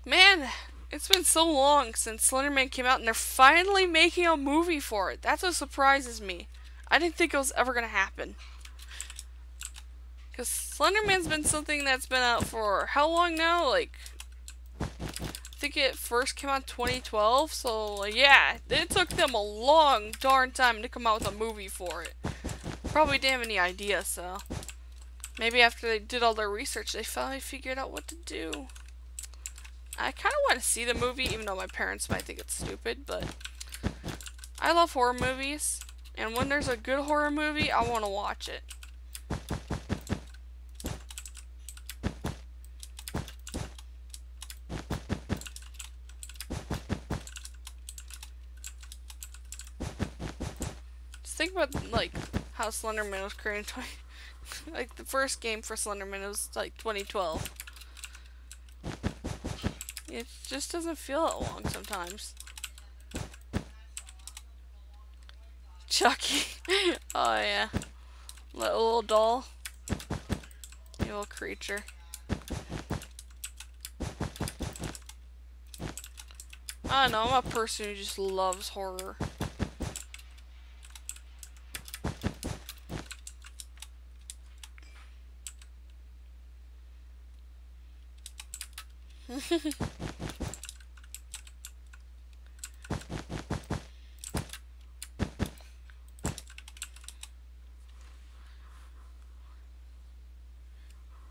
man, it's been so long since Slender Man came out, and they're finally making a movie for it. That's what surprises me. I didn't think it was ever going to happen. Because Slender Man's been something that's been out for how long now? Like, I think it first came out in 2012, so yeah, it took them a long darn time to come out with a movie for it. Probably didn't have any idea, so maybe after they did all their research, they finally figured out what to do. I kind of want to see the movie, even though my parents might think it's stupid, but I love horror movies, and when there's a good horror movie, I want to watch it. Just think about, like, how Slender Man was created in 20... like, the first game for Slender Man was, like, 2012. It just doesn't feel that long sometimes. Chucky. Oh, yeah. Little doll. Little creature. I don't know, I'm a person who just loves horror.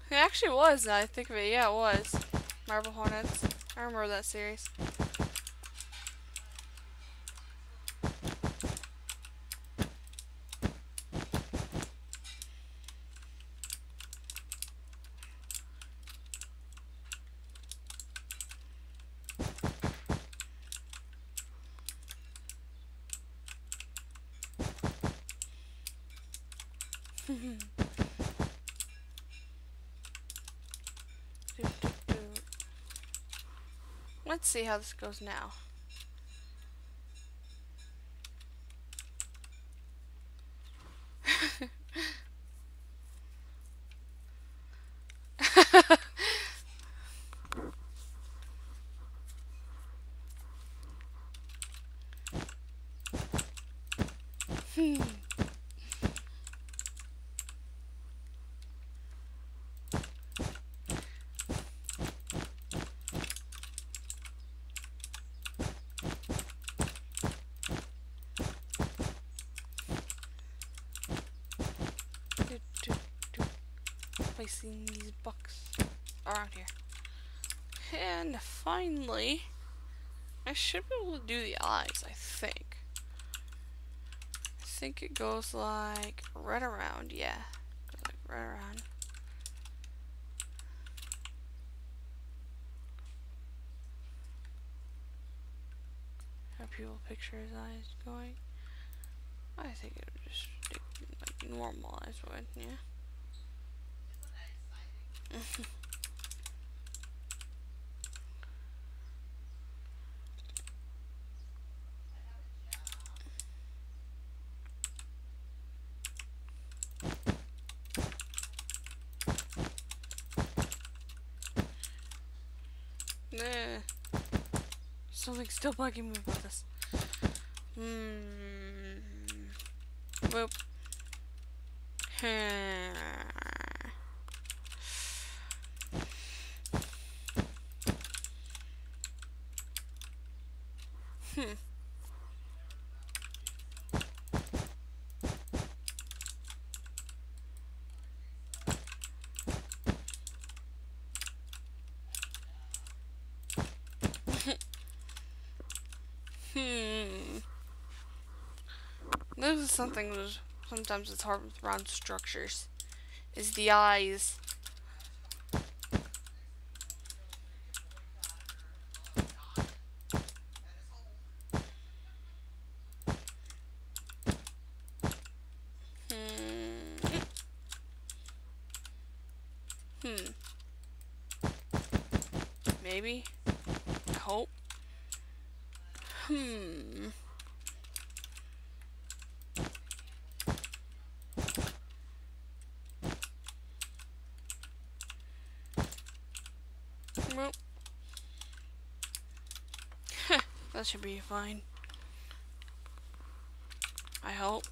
It actually was, now I think of it. Yeah, it was. Marble Hornets. I remember that series. Let's see how this goes now. Placing these bucks around here. And finally, I should be able to do the eyes, I think. I think it goes like right around, yeah. Goes like right around. Have people picture his eyes going? I think it would just stick like normal eyes would, yeah. Something's still bugging me about this. Whoop. This is something that sometimes it's hard with round structures. Is the eyes. Maybe. I hope. Well. That should be fine. I hope.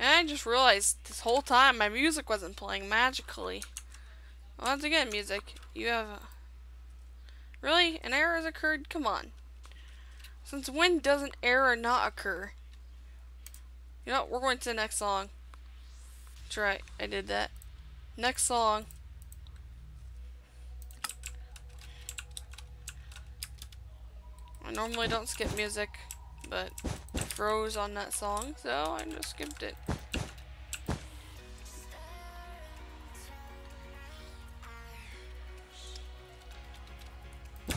And I just realized this whole time my music wasn't playing magically. Once again, music. You have... Really? An error has occurred? Come on. Since when does an error not occur? You know what? We're going to the next song. That's right. I did that. Next song. I normally don't skip music, but I froze on that song, so I just skipped it.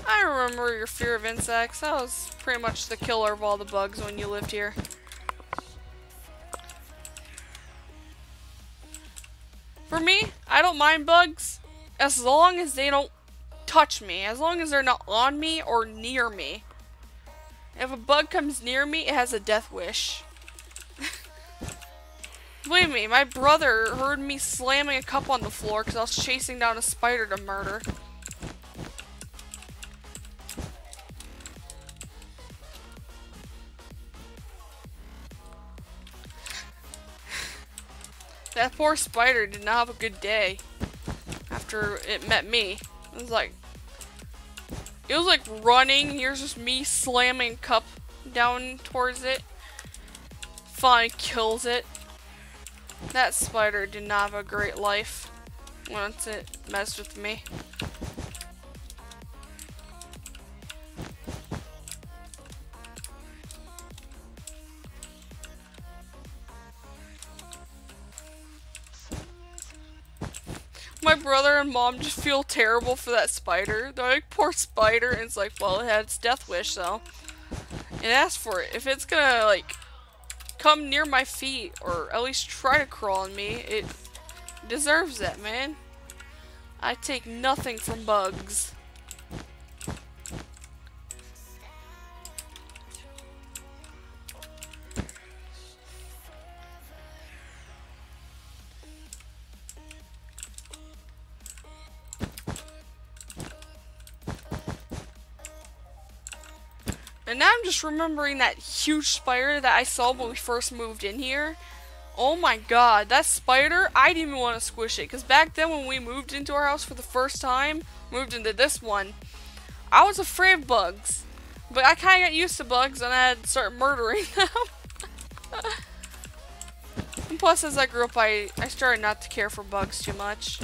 I remember your fear of insects. That was pretty much the killer of all the bugs when you lived here. For me, I don't mind bugs as long as they don't touch me. As long as they're not on me or near me. If a bug comes near me, it has a death wish. Believe me, my brother heard me slamming a cup on the floor because I was chasing down a spider to murder. That poor spider did not have a good day after it met me. It was like running. Here's just me slamming a cup down towards it. Finally kills it. That spider did not have a great life once it messed with me. My brother and mom just feel terrible for that spider. They're like, poor spider. And it's like, well, it had its death wish, so it asked for it. If it's gonna, like, come near my feet, or at least try to crawl on me, it deserves that, man. I take nothing from bugs. And now I'm just remembering that huge spider that I saw when we first moved in here. Oh my god, that spider, I didn't even want to squish it. Because back then when we moved into our house for the first time, moved into this one, I was afraid of bugs. But I kind of got used to bugs and I had to start murdering them. And plus, as I grew up, I started not to care for bugs too much.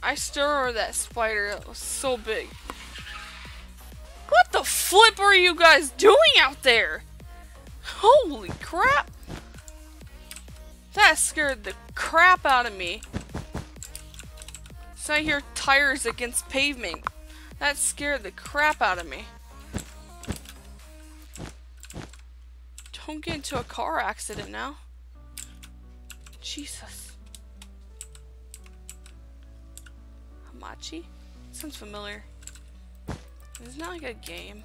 I still remember that spider that was so big. What the flip are you guys doing out there? Holy crap! That scared the crap out of me. So I hear tires against pavement. That scared the crap out of me. Don't get into a car accident now. Jesus. Hamachi? Sounds familiar. It's not like a game.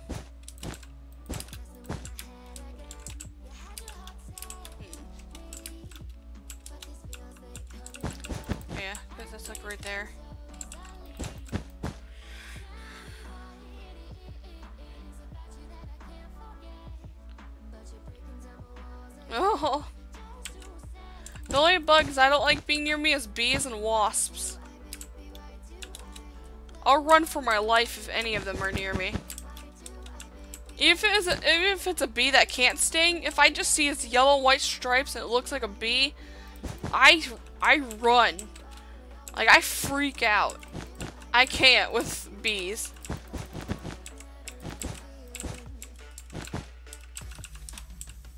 right there. Oh. The only bugs I don't like being near me is bees and wasps. I'll run for my life if any of them are near me. Even if it's a bee that can't sting, if I just see its yellow and white stripes and it looks like a bee, I run. Like, I freak out. I can't with bees.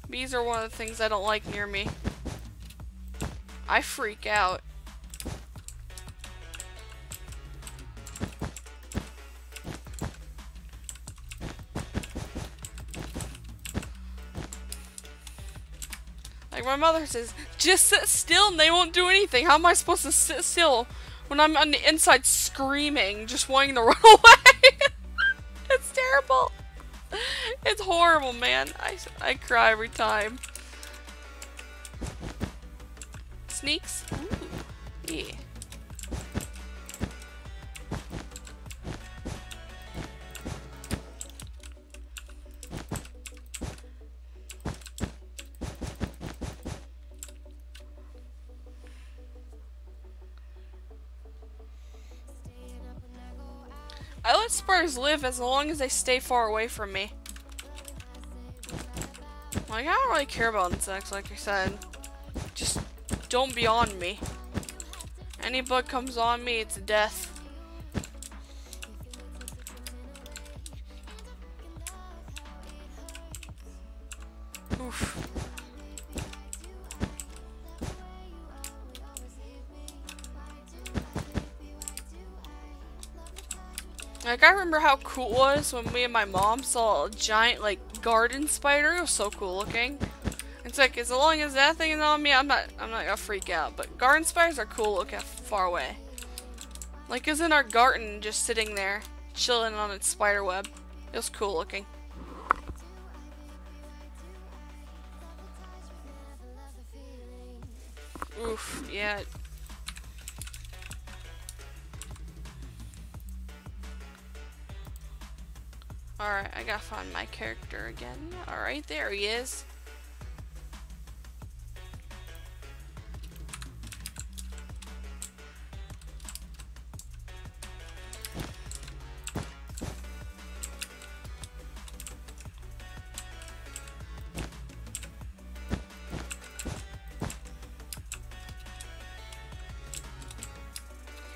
Bees are one of the things I don't like near me. I freak out. Like my mother says, just sit still and they won't do anything. How am I supposed to sit still when I'm on the inside screaming, just wanting to run away? It's terrible. It's horrible, man. I cry every time. Sneaks? Ooh. Yeah. I let spiders live as long as they stay far away from me. Like, I don't really care about insects, like I said. Just don't be on me. Any bug comes on me, it's death. Oof. Like, I remember how cool it was when me and my mom saw a giant, like, garden spider. It was so cool looking. It's like, as long as that thing is on me, I'm not gonna freak out. But garden spiders are cool looking far away. Like, it's in our garden, just sitting there, chilling on its spider web. It was cool looking. Oof, yeah. Alright, I gotta find my character again. Alright, there he is.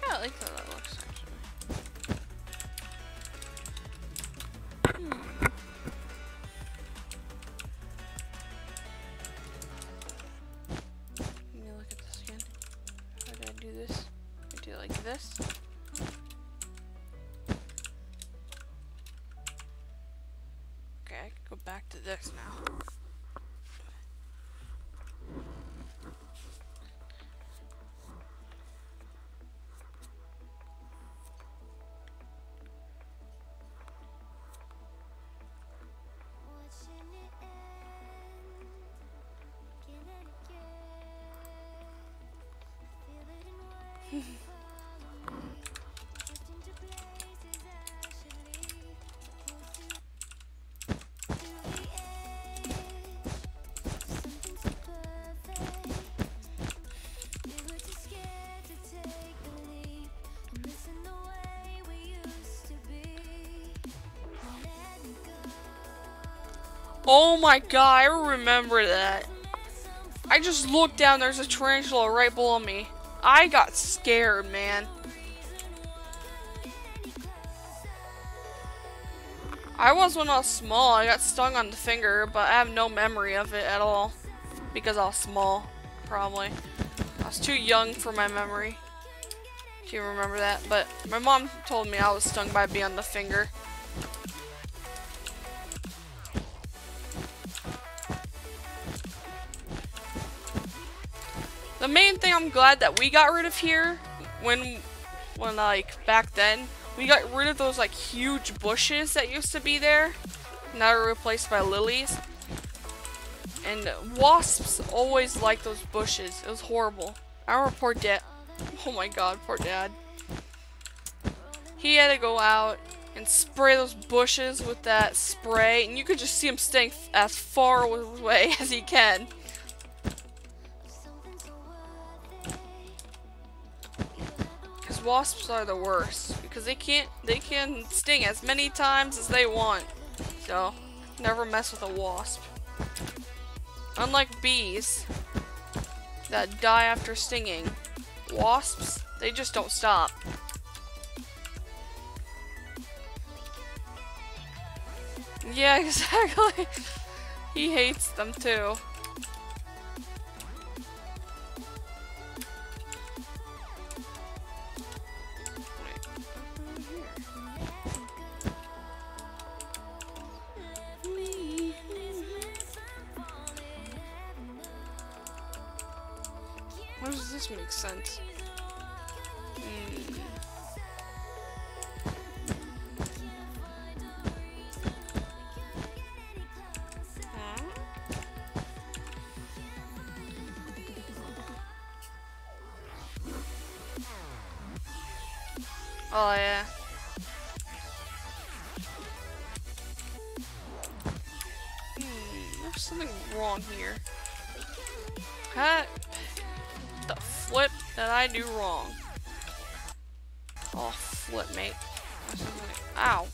Yeah, I like how that looks, actually. Let me look at this again. How did I do this? I do it like this. Okay, I can go back to this now. Oh my god, I remember that. I just looked down, there's a tarantula right below me. I got scared, man. I was when I was small. I got stung on the finger, but I have no memory of it at all. Because I was small, probably. I was too young for my memory to remember that. But my mom told me I was stung by a bee on the finger. The main thing I'm glad that we got rid of here, when like back then, we got rid of those like huge bushes that used to be there. Now they're replaced by lilies. And wasps always liked those bushes. It was horrible. I report that. Oh my god, poor dad. He had to go out and spray those bushes with that spray, and you could just see him staying as far away as he can. Because wasps are the worst, because they can sting as many times as they want. So, never mess with a wasp. Unlike bees that die after stinging, wasps, they just don't stop. Yeah, exactly. He hates them too. How does this make sense? Oh yeah. There's something wrong here. The flip that I do wrong. Oh, flip, mate. Ow.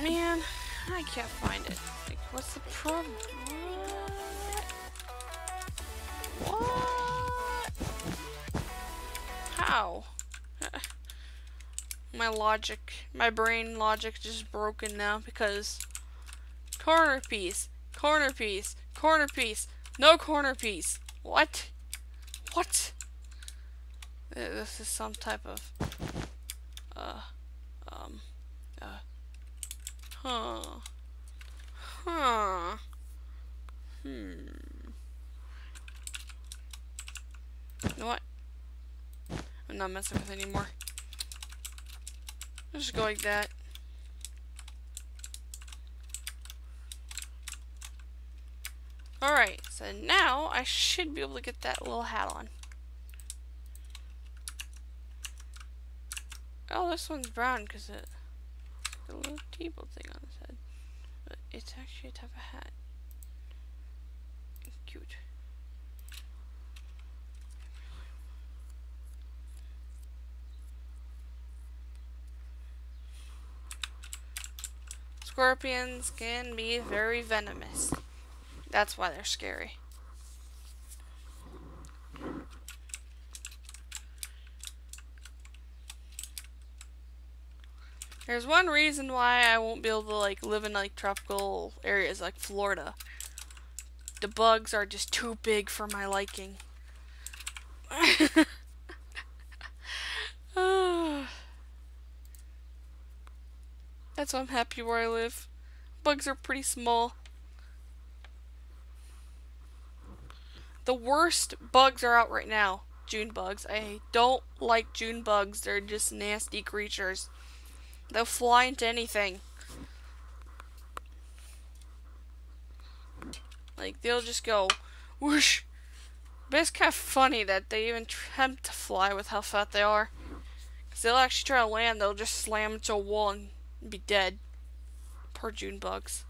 Man, I can't find it. Like, what's the problem? What? How? My brain logic just broken now because corner piece, corner piece, corner piece, no corner piece. What? What? This is some type of You know what? I'm not messing with it anymore. I'll just go like that. Alright, so now I should be able to get that little hat on. Oh, this one's brown because it got a little T-bolt thing on its head. But it's actually a type of hat. Cute. Scorpions can be very venomous. That's why they're scary. There's one reason why I won't be able to live in tropical areas like Florida. The bugs are just too big for my liking. That's why I'm happy where I live. Bugs are pretty small. The worst bugs are out right now. June bugs. I don't like June bugs. They're just nasty creatures. They'll fly into anything. Like, they'll just go whoosh. But it's kind of funny that they even attempt to fly with how fat they are. Because they'll actually try to land, they'll just slam into a wall and be dead. Poor June bugs.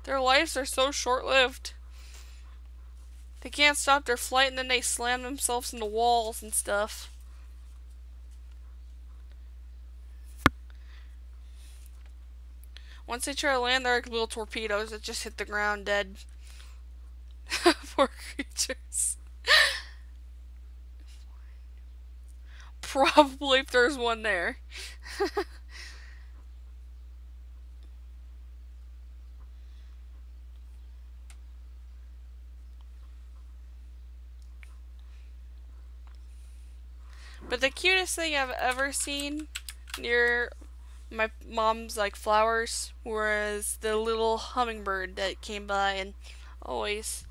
Their lives are so short-lived. They can't stop their flight and then they slam themselves into walls and stuff. Once they try to land, they're like little torpedoes that just hit the ground dead. Poor creatures. Probably if there's one there. But the cutest thing I've ever seen near my mom's flowers was the little hummingbird that came by and always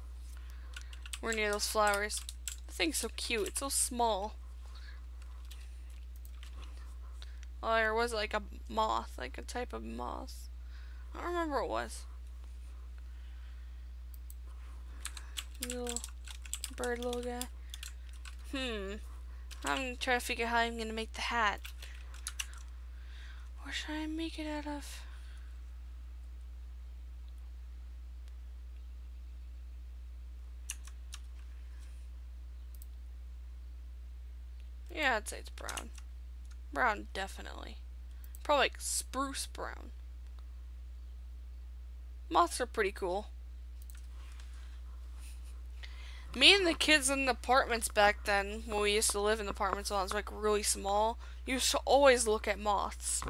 were near those flowers. The thing's so cute. It's so small. Oh, there was a moth, a type of moth. I don't remember what it was. Little bird little guy. I'm trying to figure out how I'm gonna make the hat. What should I make it out of? Yeah, I'd say it's brown. Brown, definitely. Probably like spruce brown. Moths are pretty cool. Me and the kids in the apartments back then, when we used to live in apartments when I was like really small, used to always look at moths.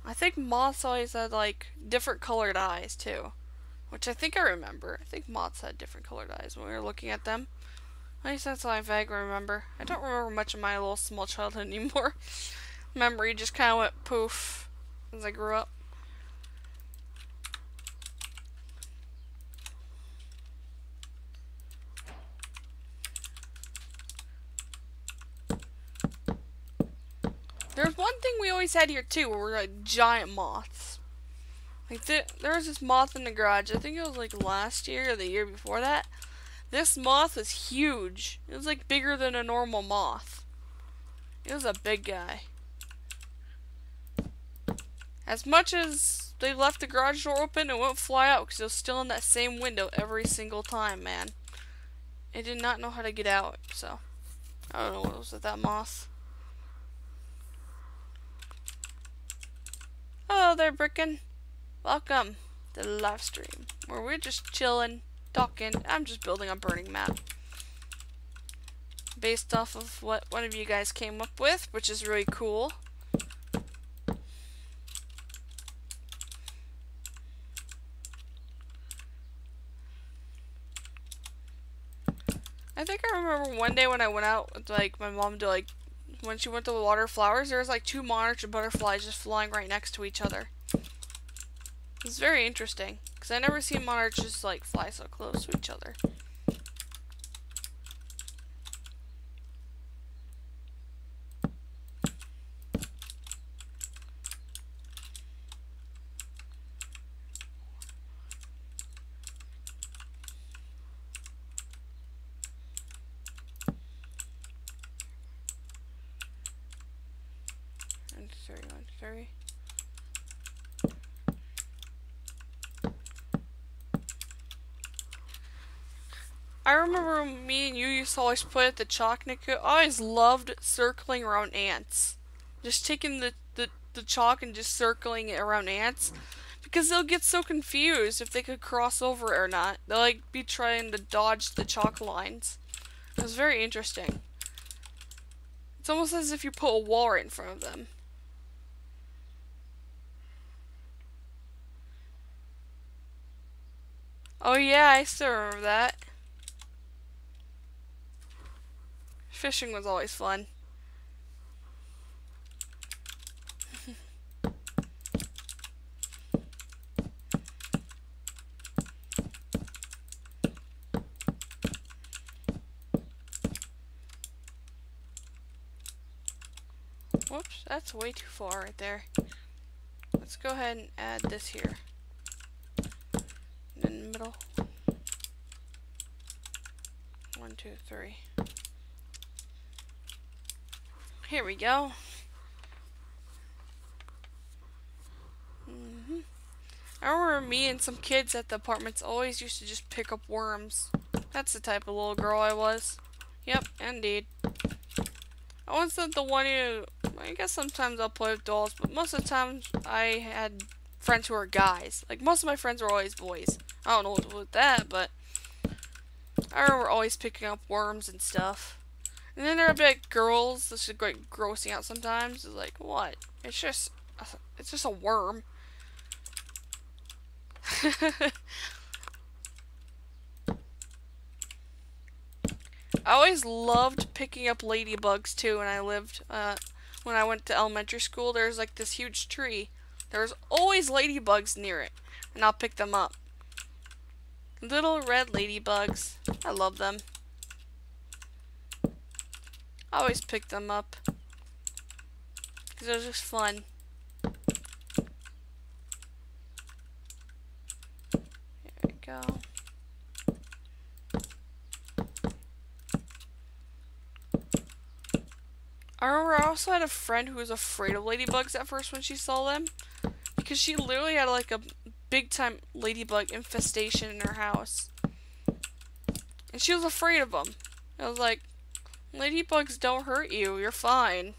I think moths always had like different colored eyes too. Which I think I remember. I think moths had different colored eyes when we were looking at them. At least that's all I vaguely remember. I don't remember much of my little small childhood anymore. Memory just kind of went poof as I grew up. There's one thing we always had here too, where we're like giant moths. Like there was this moth in the garage. I think it was like last year or the year before that. This moth was huge. It was like bigger than a normal moth. It was a big guy. As much as they left the garage door open, it wouldn't fly out because it was still in that same window every single time, man. It did not know how to get out, so I don't know what was with that moth. Hello there, Bricken. Welcome to the live stream, where we're just chilling, talking. I'm just building a burning map. Based off of what one of you guys came up with, which is really cool. I think I remember one day when I went out with like my mom to like, when she went to water flowers, there was like two monarch butterflies just flying right next to each other. It was very interesting, because I never seen monarchs just like fly so close to each other. Sorry. I remember me and you used to always play at the chalk, Nico. I always loved circling around ants. Just taking the chalk and just circling it around ants. Because they'll get so confused if they could cross over or not. They'll like be trying to dodge the chalk lines. It was very interesting. It's almost as if you put a wall right in front of them. Oh yeah, I still remember that. Fishing was always fun. Whoops, that's way too far right there. Let's go ahead and add this here. In the middle. 1, 2, 3. Here we go. I remember me and some kids at the apartments always used to just pick up worms. That's the type of little girl I was. Yep, indeed. I wasn't the one who, I guess sometimes I'll play with dolls, but most of the time I had friends who were guys. Like, most of my friends were always boys. I don't know what to do with that, but I remember always picking up worms and stuff. And then there'd be like girls that should like grossing out sometimes. It's like, what? It's just a worm. I always loved picking up ladybugs too when I lived, when I went to elementary school. There's like this huge tree. There's always ladybugs near it, and I'll pick them up. Little red ladybugs. I love them. I always pick them up, because it was just fun. There we go. I remember I also had a friend who was afraid of ladybugs at first when she saw them. Because she literally had like a big time ladybug infestation in her house. And she was afraid of them. I was like, ladybugs don't hurt you, you're fine.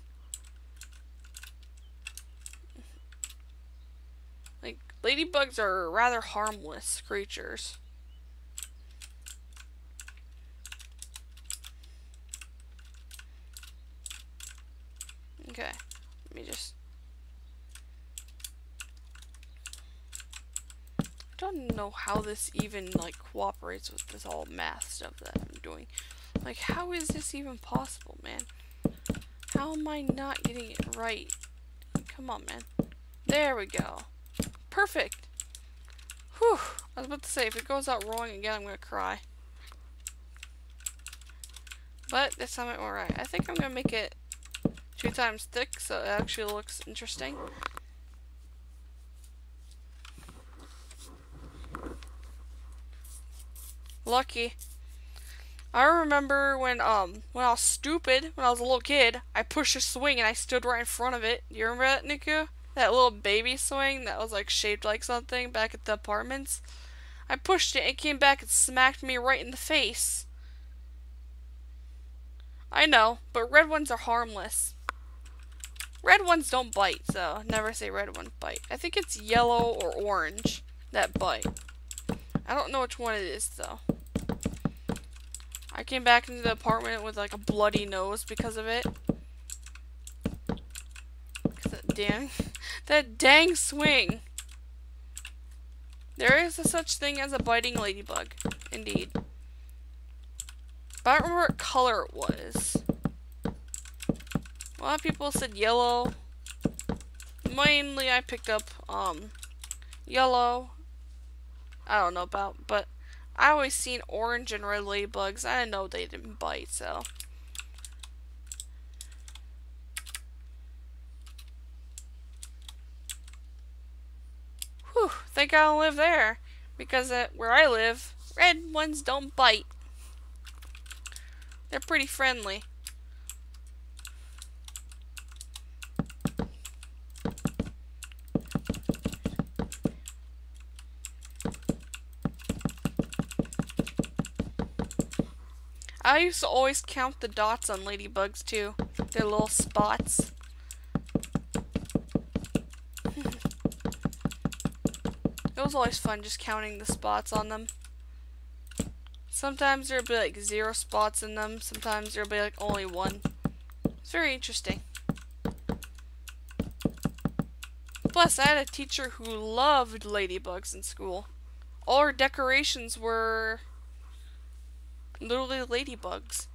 Like, ladybugs are rather harmless creatures. Okay, let me just... I don't know how this even, like, cooperates with this all math stuff that I'm doing. Like, how is this even possible, man? How am I not getting it right? Come on, man. There we go. Perfect! Whew! I was about to say, if it goes out wrong again, I'm gonna cry. But this time it went right. I think I'm gonna make it 2 times thick so it actually looks interesting. Lucky. I remember when I was stupid, when I was a little kid, I pushed a swing and I stood right in front of it. You remember that, Niku? That little baby swing that was like shaped like something back at the apartments? I pushed it and it came back and smacked me right in the face. I know, but red ones are harmless. Red ones don't bite, so never say red ones bite. I think it's yellow or orange that bite. I don't know which one it is, though. I came back into the apartment with like a bloody nose because of it. That dang swing. There is a such thing as a biting ladybug, indeed. But I don't remember what color it was. A lot of people said yellow. Mainly I picked up yellow. I don't know about, but I always seen orange and red ladybugs. I didn't know they didn't bite, so. Whew, thank I don't live there. Because where I live, red ones don't bite. They're pretty friendly. I used to always count the dots on ladybugs too. Their little spots. It was always fun just counting the spots on them. Sometimes there'd be like 0 spots in them. Sometimes there'd be like only 1. It's very interesting. Plus, I had a teacher who loved ladybugs in school. All her decorations were literally ladybugs.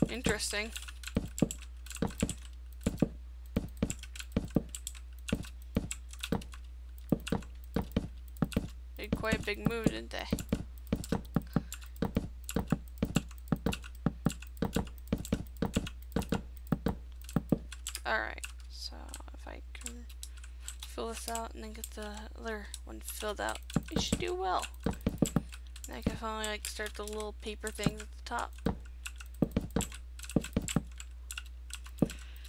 Interesting. Made quite a big move, didn't they? Alright, so if I can fill this out and then get the other one filled out, it should do well. And I can finally like start the little paper things at the top.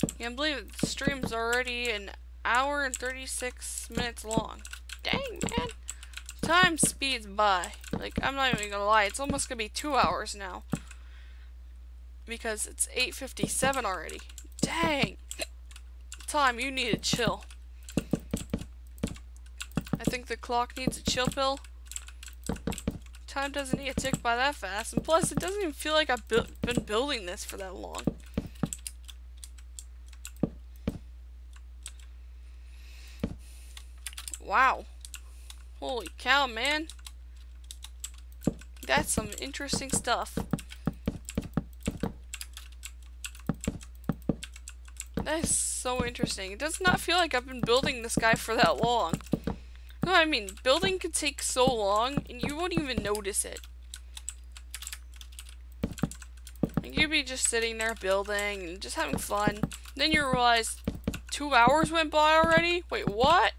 I can't believe it. The stream's already an hour and 36 minutes long. Dang, man. Time speeds by. Like, I'm not even gonna lie. It's almost gonna be 2 hours now. Because it's 8:57 already. Dang. Time, you need to chill. I think the clock needs a chill pill. Time doesn't need to tick by that fast. And plus, it doesn't even feel like I've been building this for that long. Wow. Holy cow, man. That's some interesting stuff. That is so interesting. It does not feel like I've been building this guy for that long. No, I mean, building could take so long, and you won't even notice it. you'd be just sitting there building and just having fun. Then you realize 2 hours went by already? Wait, what?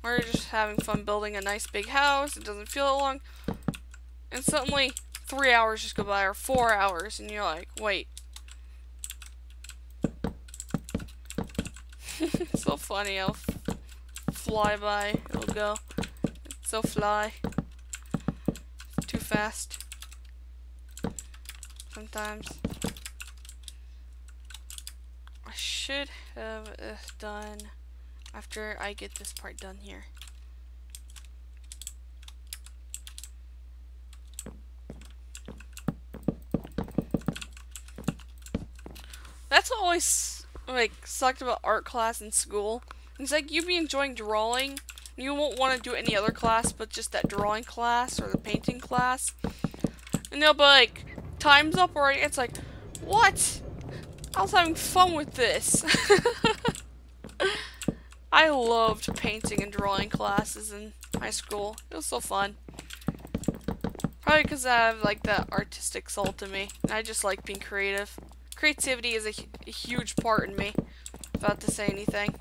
Or you're just having fun building a nice big house, it doesn't feel long, and suddenly 3 hours just go by, or 4 hours, and you're like, wait. It's so funny how fly by it'll go. It's so fly. Too fast. Sometimes. I should have done after I get this part done here. That's what always like sucked about art class in school. It's like you'd be enjoying drawing, and you won't want to do any other class but just that drawing class or the painting class. And they'll be like, time's up already. It's like, what? I was having fun with this. I loved painting and drawing classes in high school. It was so fun. Probably because I have like that artistic soul to me. And I just like being creative. Creativity is a huge part in me. About to say anything.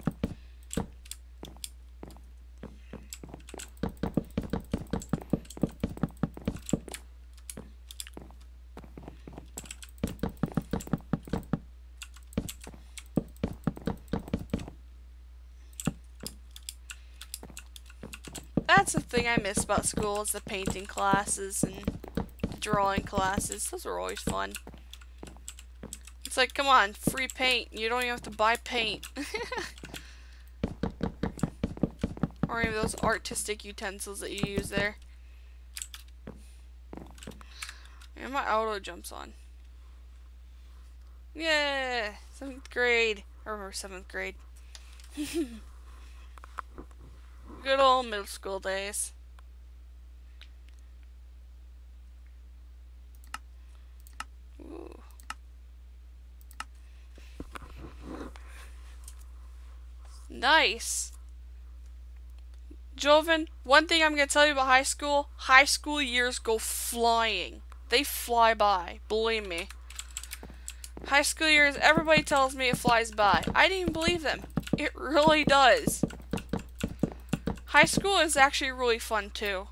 That's the thing I miss about school is the painting classes and the drawing classes. Those are always fun. It's like, come on, free paint. You don't even have to buy paint. Or any of those artistic utensils that you use there. And my auto jumps on. Yeah! 7th grade. I remember 7th grade. Good old middle school days. Ooh. Nice. Joven, one thing I'm going to tell you about high school years go flying. They fly by, believe me. High school years, everybody tells me it flies by. I didn't believe them. It really does. High school is actually really fun too.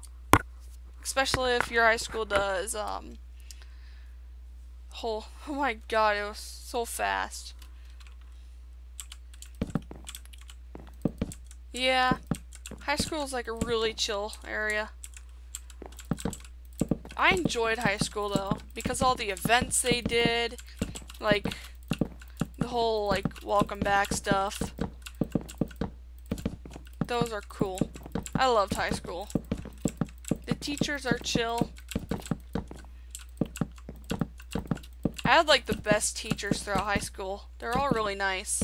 Especially if your high school does, oh my god, it was so fast. Yeah, high school is like a really chill area. I enjoyed high school though, because all the events they did, like, the whole, like, welcome back stuff. Those are cool. I loved high school. The teachers are chill. I had like the best teachers throughout high school. They're all really nice.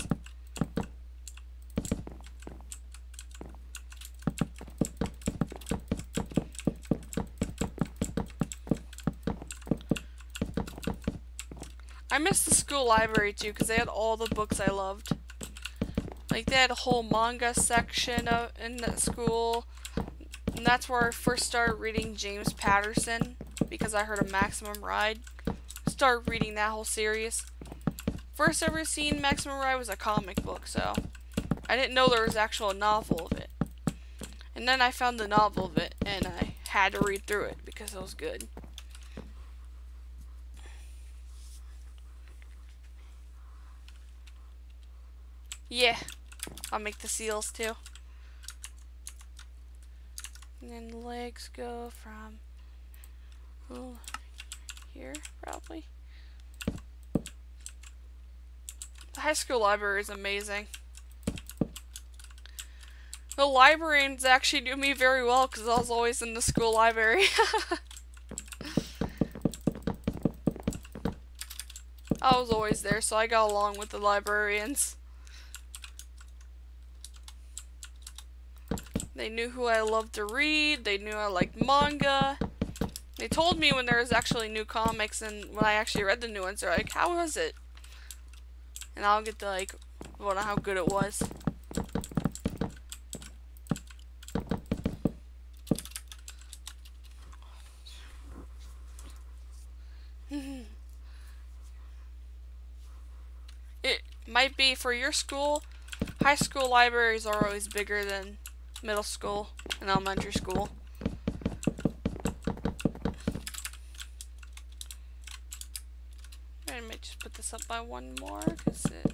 I miss the school library too because they had all the books I loved. Like, they had a whole manga section in that school. And that's where I first started reading James Patterson, because I heard of Maximum Ride. Started reading that whole series. First ever seen Maximum Ride was a comic book, so I didn't know there was actual a novel of it. And then I found the novel of it, and I had to read through it because it was good. Yeah. I'll make the seals too. And then the legs go from here, probably. The high school library is amazing. The librarians actually knew me very well because I was always in the school library. I was always there, so I got along with the librarians. They knew who I loved to read, they knew I liked manga. They told me when there was actually new comics, and when I actually read the new ones, they're like, how was it? And I'll get to like, wonder how good it was. Might be for your school. High school libraries are always bigger than middle school and elementary school. I might just put this up by one more because it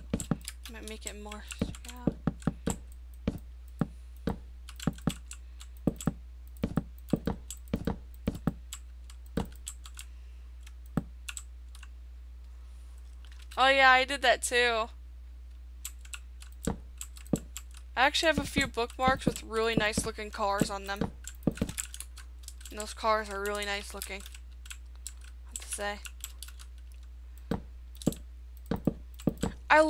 might make it more. Yeah. Oh yeah, I did that too. I actually have a few bookmarks with really nice looking cars on them. And those cars are really nice looking, I have to say. I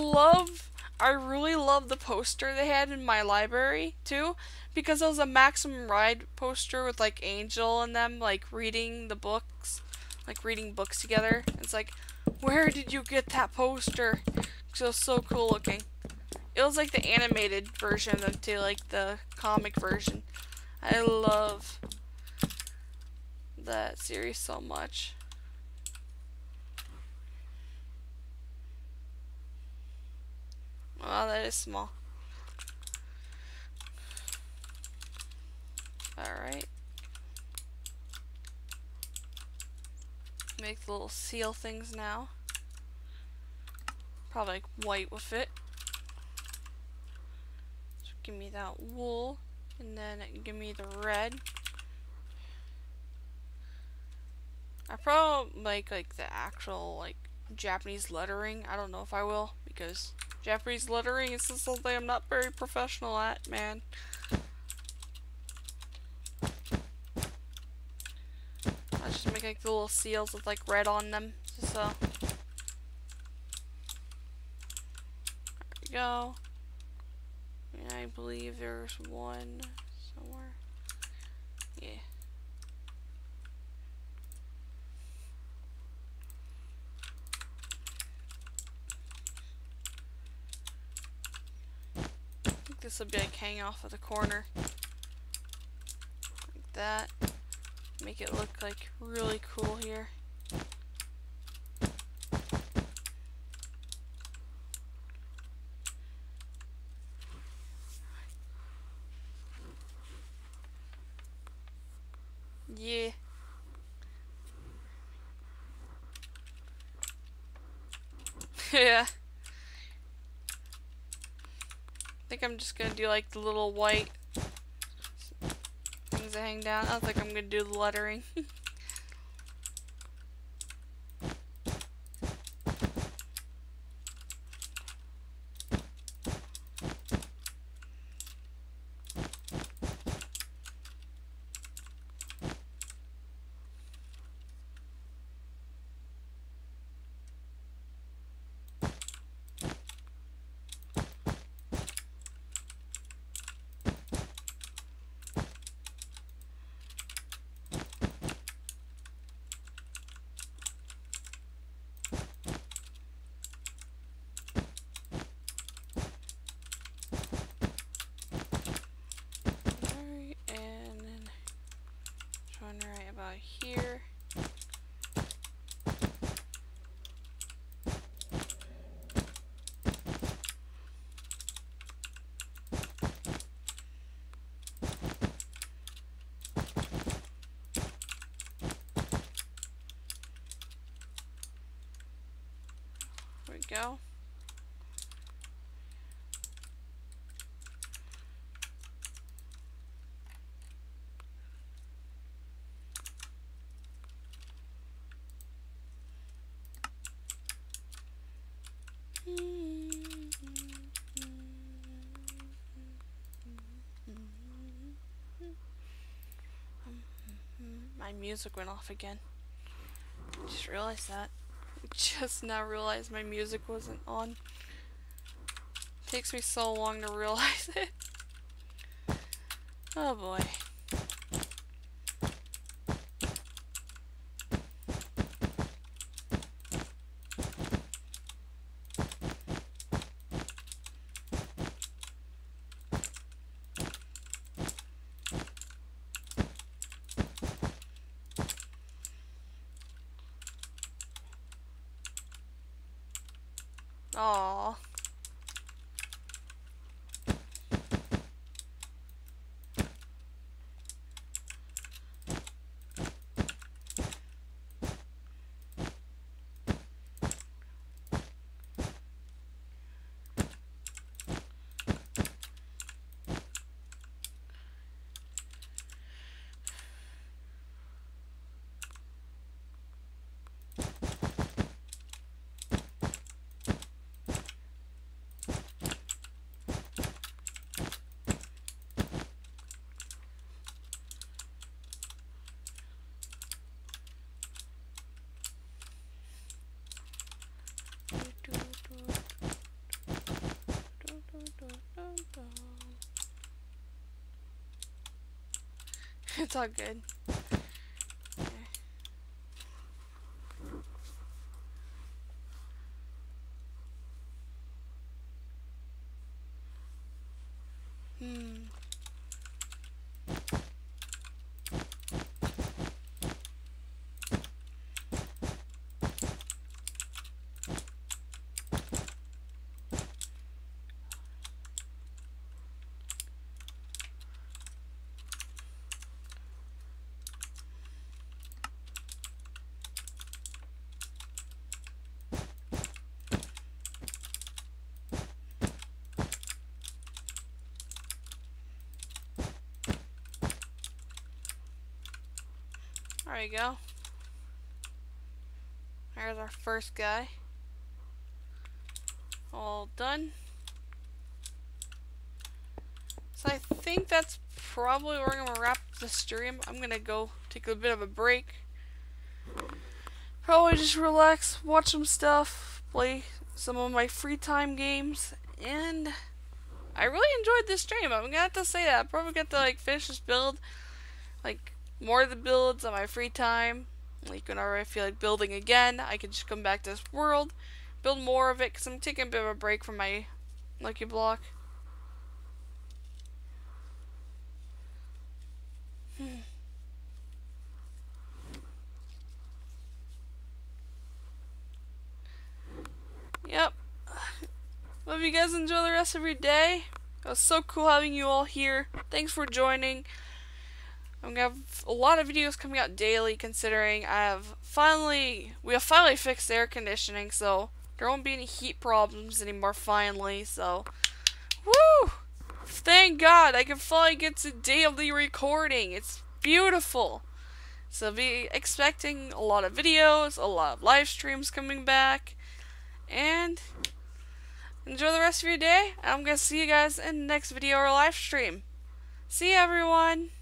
really love the poster they had in my library too, because it was a Maximum Ride poster with like Angel and them like reading the books, like reading books together. It's like, where did you get that poster? It was so cool looking. It was like the animated version of them too, like the comic version. I love that series so much. Wow, that is small. Alright. Make the little seal things now. Probably like white with it. So give me that wool. And then give me the red. I probably like the actual like Japanese lettering. I don't know if I will, because Japanese lettering is something I'm not very professional at, man. I'll just make like the little seals with like red on them. Just so. There we go. And I believe there's one somewhere. Yeah. I think this will be like hang off of the corner. Like that. Make it look like really cool here. Yeah. Yeah. I think I'm just gonna do like the little white things that hang down. I don't think I'm gonna do the lettering. Alright, and then trying right about here. There we go. My music went off again. Just realized that. Just now realized my music wasn't on. Takes me so long to realize it. Oh boy. Aww. It's all good. Hmm. There you go. There's our first guy. All done. So I think that's probably where I'm going to wrap the stream. I'm going to go take a bit of a break. Probably just relax, watch some stuff, play some of my free time games, and I really enjoyed this stream. I'm going to have to say that. I probably get to like finish this build, like more of the builds on my free time. Like whenever I feel like building again, I can just come back to this world, build more of it, because I'm taking a bit of a break from my Lucky Block. Yep. Hope you guys enjoy the rest of your day. It was so cool having you all here. Thanks for joining. I'm gonna have a lot of videos coming out daily, considering we have finally fixed air conditioning, so there won't be any heat problems anymore finally. So, woo! Thank God I can finally get to daily recording. It's beautiful. So be expecting a lot of videos, a lot of live streams coming back, and enjoy the rest of your day. I'm gonna see you guys in the next video or live stream. See you, everyone!